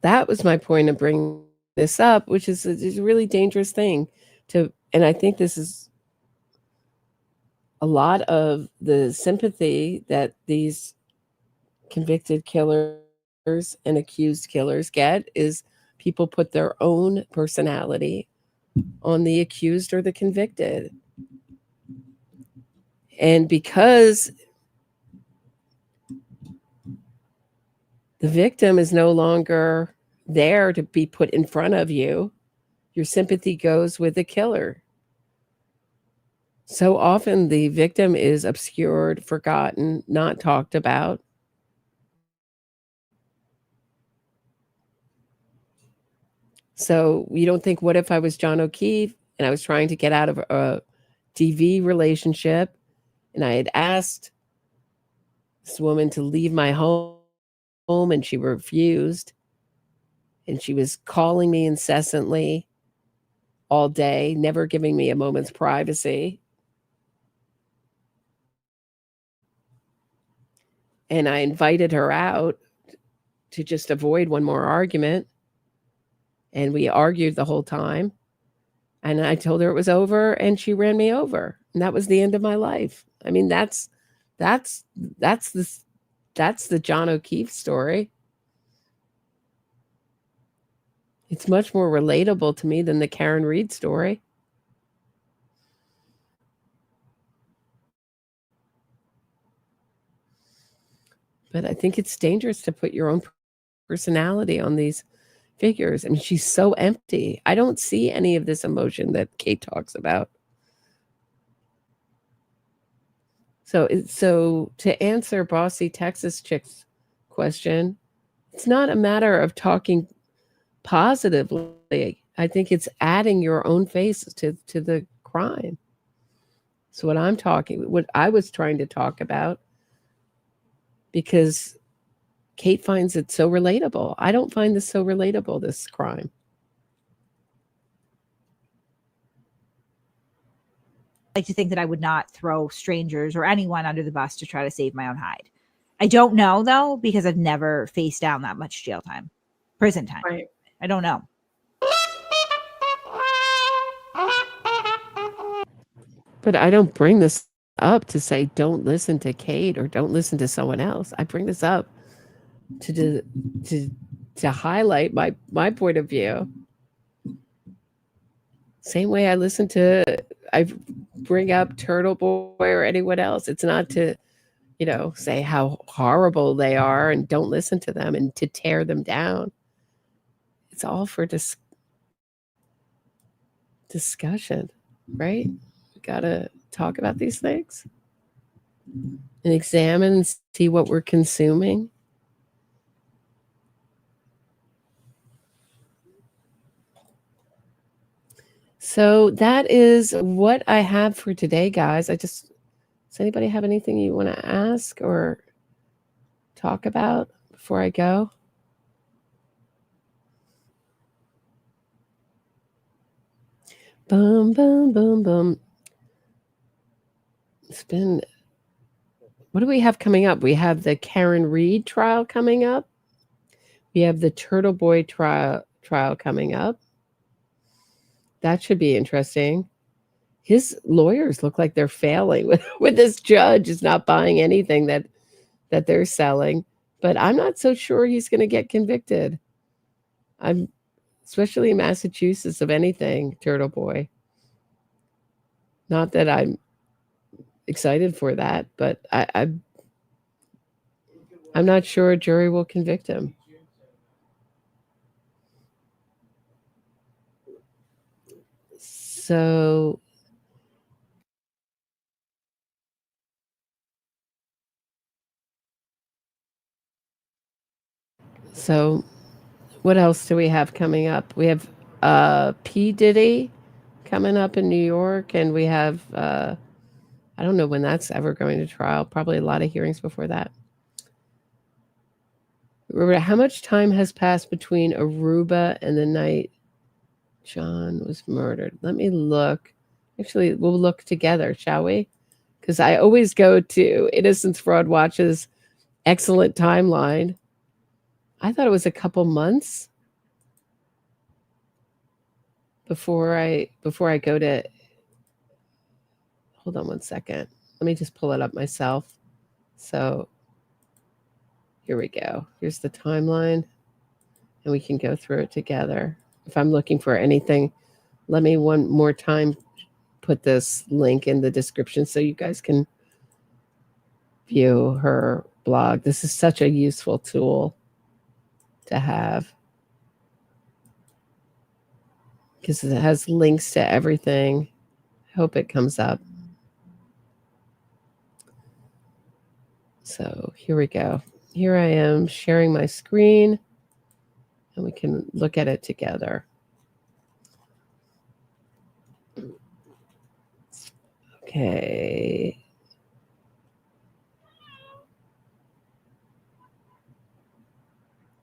That was my point of bringing this up, which is a really dangerous thing to, and I think this is a lot of the sympathy that these convicted killers and accused killers get is people put their own personality on the accused or the convicted. And because the victim is no longer there to be put in front of you, your sympathy goes with the killer. So often the victim is obscured, forgotten, not talked about. So you don't think, what if I was Jon OKeefe and I was trying to get out of a DV relationship and I had asked this woman to leave my home and she refused, and she was calling me incessantly all day, never giving me a moment's privacy. And I invited her out to just avoid one more argument. And we argued the whole time. And I told her it was over and she ran me over. And that was the end of my life. I mean, that's the Jon OKeefe story. It's much more relatable to me than the Karen Reed story. But I think it's dangerous to put your own personality on these figures. I mean, she's so empty. I don't see any of this emotion that Kate talks about. So to answer Bossy Texas Chick's question, it's not a matter of talking positively. I think it's adding your own face to the crime. So what I was trying to talk about, because Kate finds it so relatable. I don't find this so relatable, this crime. I like to think that I would not throw strangers or anyone under the bus to try to save my own hide. I don't know, though, because I've never faced down that much jail time, prison time. Right. I don't know. But I don't bring this up to say don't listen to Kate or don't listen to someone else. I bring this up to highlight my point of view. Same way I bring up Turtle Boy or anyone else. It's not to, say how horrible they are and don't listen to them and to tear them down. It's all for discussion, right? We gotta talk about these things and examine and see what we're consuming. So that is what I have for today, guys. Does anybody have anything you want to ask or talk about before I go? Boom, boom, boom, boom. What do we have coming up? We have the Karen Reed trial coming up. We have the Turtle Boy trial coming up. That should be interesting. His lawyers look like they're failing with this judge is not buying anything that they're selling. But I'm not so sure he's going to get convicted. I'm especially in Massachusetts of anything, Turtle Boy. Not that I'm excited for that, but I'm not sure a jury will convict him. So what else do we have coming up? We have P. Diddy coming up in New York, and we have I don't know when that's ever going to trial. Probably a lot of hearings before that. Remember, how much time has passed between Aruba and the night Jon was murdered? Let me look. Actually, we'll look together, shall we? Because I always go to Innocence Fraud Watch's excellent timeline. I thought it was a couple months before I go to. Hold on one second. Let me just pull it up myself. So here we go. Here's the timeline, and we can go through it together. If I'm looking for anything, let me one more time put this link in the description so you guys can view her blog. This is such a useful tool to have because it has links to everything. I hope it comes up. So here we go. Here I am sharing my screen, and we can look at it together. Okay.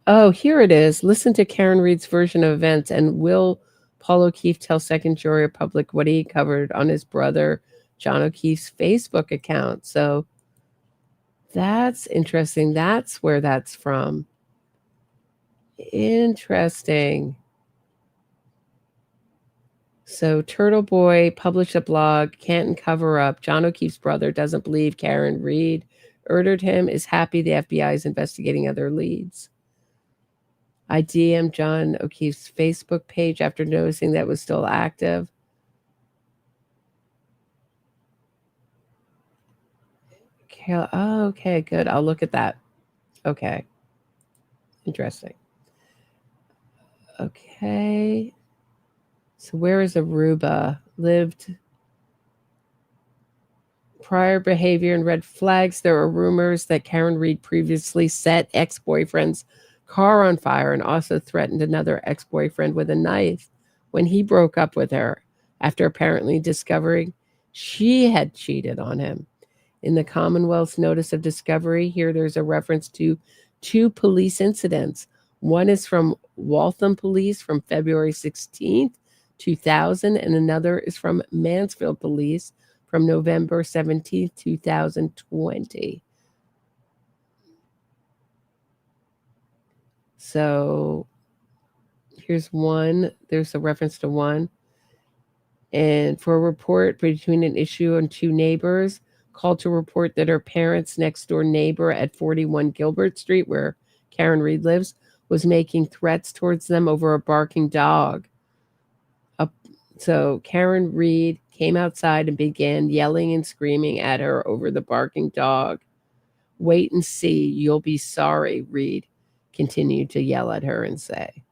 Oh, here it is. Listen to Karen Reed's version of events, and will Paul O'Keefe tell second jury or public what he covered on his brother Jon O'Keefe's Facebook account? So that's interesting. That's where that's from. Interesting. So Turtle Boy published a blog, Canton Cover Up. Jon O'Keefe's brother doesn't believe Karen Reed murdered him, is happy the FBI is investigating other leads. I DM'd Jon O'Keefe's Facebook page after noticing that it was still active. Oh, okay, good. I'll look at that. Okay. Interesting. Okay. So where is Aruba? Lived prior behavior and red flags. There are rumors that Karen Reed previously set ex-boyfriend's car on fire and also threatened another ex-boyfriend with a knife when he broke up with her after apparently discovering she had cheated on him. In the Commonwealth's notice of discovery, here there's a reference to 2 police incidents. One is from Waltham Police from February 16th, 2000, and another is from Mansfield Police from November 17th, 2020. So here's one. There's a reference to one. And for a report between an issue and 2 neighbors, called to report that her parents' next-door neighbor at 41 Gilbert Street, where Karen Reed lives, was making threats towards them over a barking dog. So Karen Reed came outside and began yelling and screaming at her over the barking dog. Wait and see, you'll be sorry, Reed continued to yell at her and say.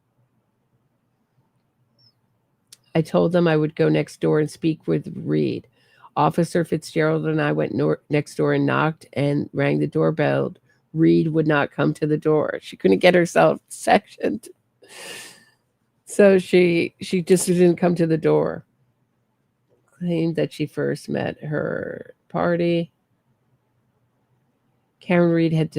I told them I would go next door and speak with Reed. Officer Fitzgerald and I went next door and knocked and rang the doorbell. Reed would not come to the door. She couldn't get herself sectioned. So she just didn't come to the door. Claimed that she first met her party. Karen Reed had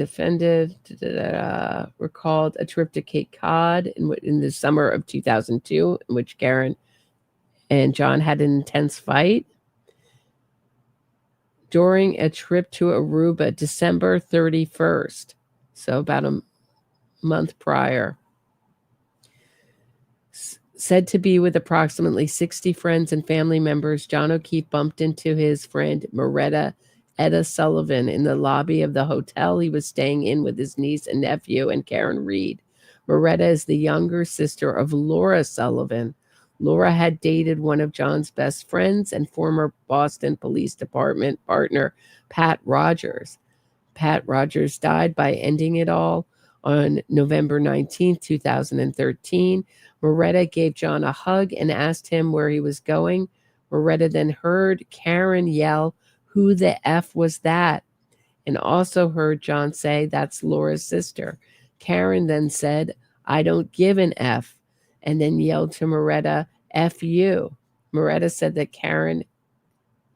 recalled a trip to Cape Cod in the summer of 2002, in which Karen and Jon had an intense fight. During a trip to Aruba, December 31st, so about a month prior. Said to be with approximately 60 friends and family members, Jon OKeefe bumped into his friend Moretta Etta Sullivan in the lobby of the hotel he was staying in with his niece and nephew and Karen Reed. Moretta is the younger sister of Laura Sullivan. Laura had dated one of Jon's best friends and former Boston Police Department partner, Pat Rogers. Pat Rogers died by ending it all on November 19, 2013. Moretta gave Jon a hug and asked him where he was going. Moretta then heard Karen yell, "Who the F was that?" and also heard Jon say, "That's Laura's sister." Karen then said, "I don't give an F," and then yelled to Moretta, "F you." Moretta said that Karen,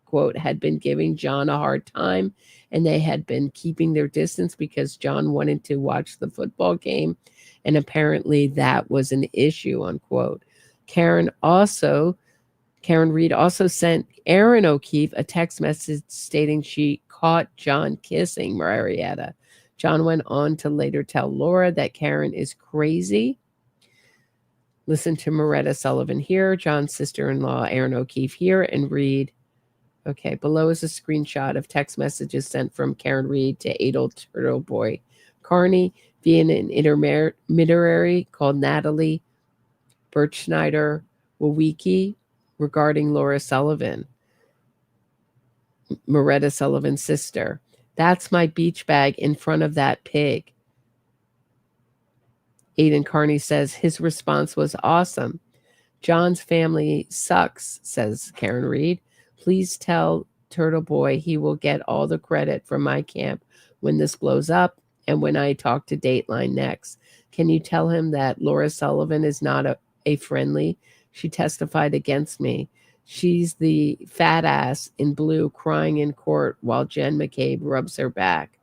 quote, had been giving Jon a hard time and they had been keeping their distance because Jon wanted to watch the football game, and apparently that was an issue, unquote. Karen Reed also sent Aaron OKeefe a text message stating she caught Jon kissing Marietta. Jon went on to later tell Laura that Karen is crazy. Listen to Moretta Sullivan here, Jon's sister-in-law Aaron OKeefe here, and read. Okay, below is a screenshot of text messages sent from Karen Reed to Adel Turtle Boy Carney via an intermediary called Natalie Birchschneider Wawiki regarding Laura Sullivan, Moretta Sullivan's sister. "That's my beach bag in front of that pig." Aiden Carney says his response was awesome. "Jon's family sucks," says Karen Reed. "Please tell Turtle Boy he will get all the credit from my camp when this blows up and when I talk to Dateline next. Can you tell him that Laura Sullivan is not a friendly? She testified against me. She's the fat ass in blue crying in court while Jen McCabe rubs her back."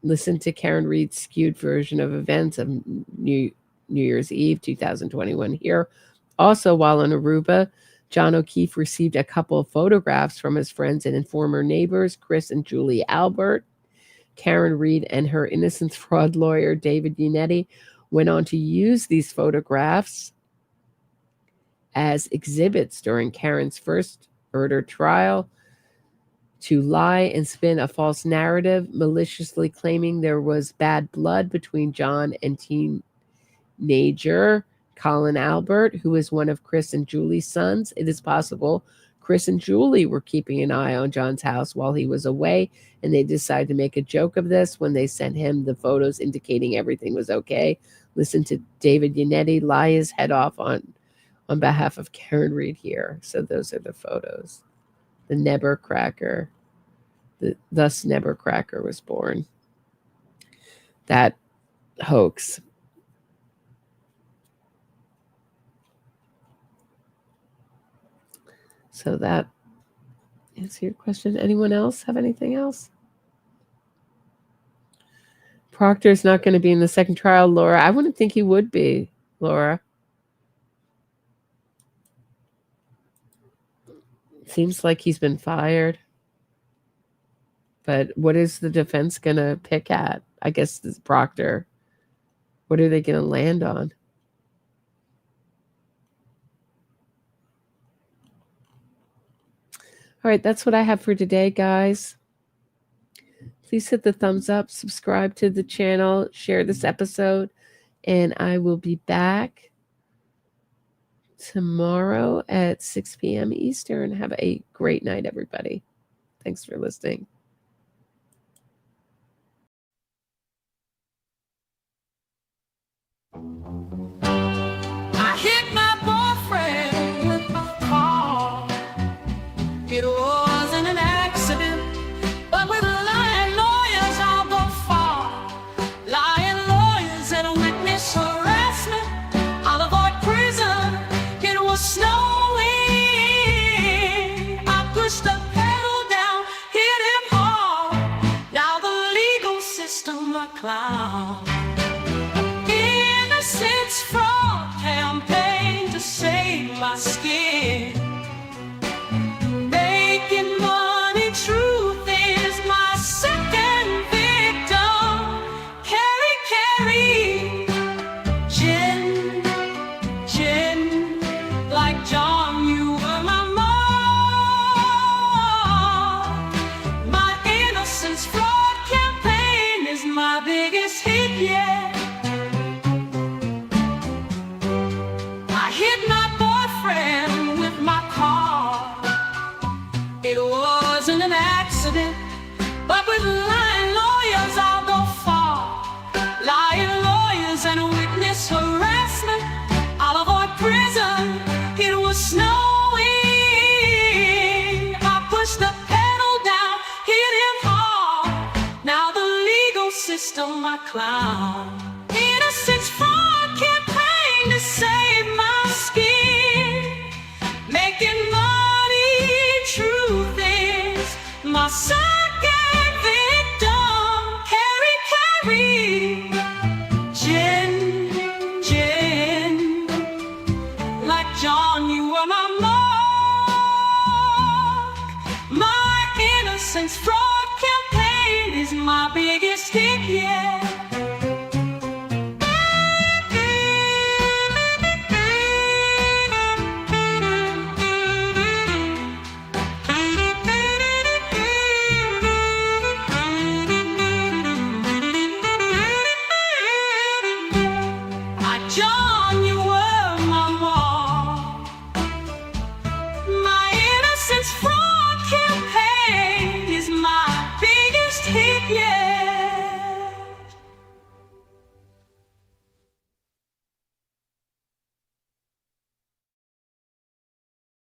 Listen to Karen Reed's skewed version of events of New Year's Eve 2021 here. Also, while in Aruba, Jon OKeefe received a couple of photographs from his friends and former neighbors, Chris and Julie Albert. Karen Reed and her innocence fraud lawyer, David Yannetti, went on to use these photographs as exhibits during Karen's first murder trial to lie and spin a false narrative, maliciously claiming there was bad blood between Jon and teenager Colin Albert, who is one of Chris and Julie's sons. It is possible Chris and Julie were keeping an eye on Jon's house while he was away, and they decided to make a joke of this when they sent him the photos indicating everything was okay. Listen to David Yannetti lie his head off on behalf of Karen Reed here. So those are the photos. The Nebercracker. Thus Nebercracker was born. That hoax. So that answers your question. Anyone else have anything else? Proctor's not going to be in the second trial, Laura. I wouldn't think he would be, Laura. Seems like he's been fired. But what is the defense going to pick at? I guess this Proctor. What are they going to land on? All right, that's what I have for today, guys. Please hit the thumbs up, subscribe to the channel, share this episode, and I will be back tomorrow at 6 p.m. Eastern. Have a great night, everybody. Thanks for listening. I hit my boyfriend with my car. It wasn't an accident, but with lying lawyers I'll go far. Lying lawyers and a witness harassment, I'll avoid prison. It was snowing. I pushed the pedal down, hit him hard. Now the legal system a clown. Innocence fraud campaign to save my skin. Making money, truth is my second victim. Carry, Jen, and witness harassment. I'll avoid prison. It was snowing. I pushed the pedal down, hit him hard. Now the legal system, my clown. Innocence fraud campaign to save my skin. Making money, truth is my son.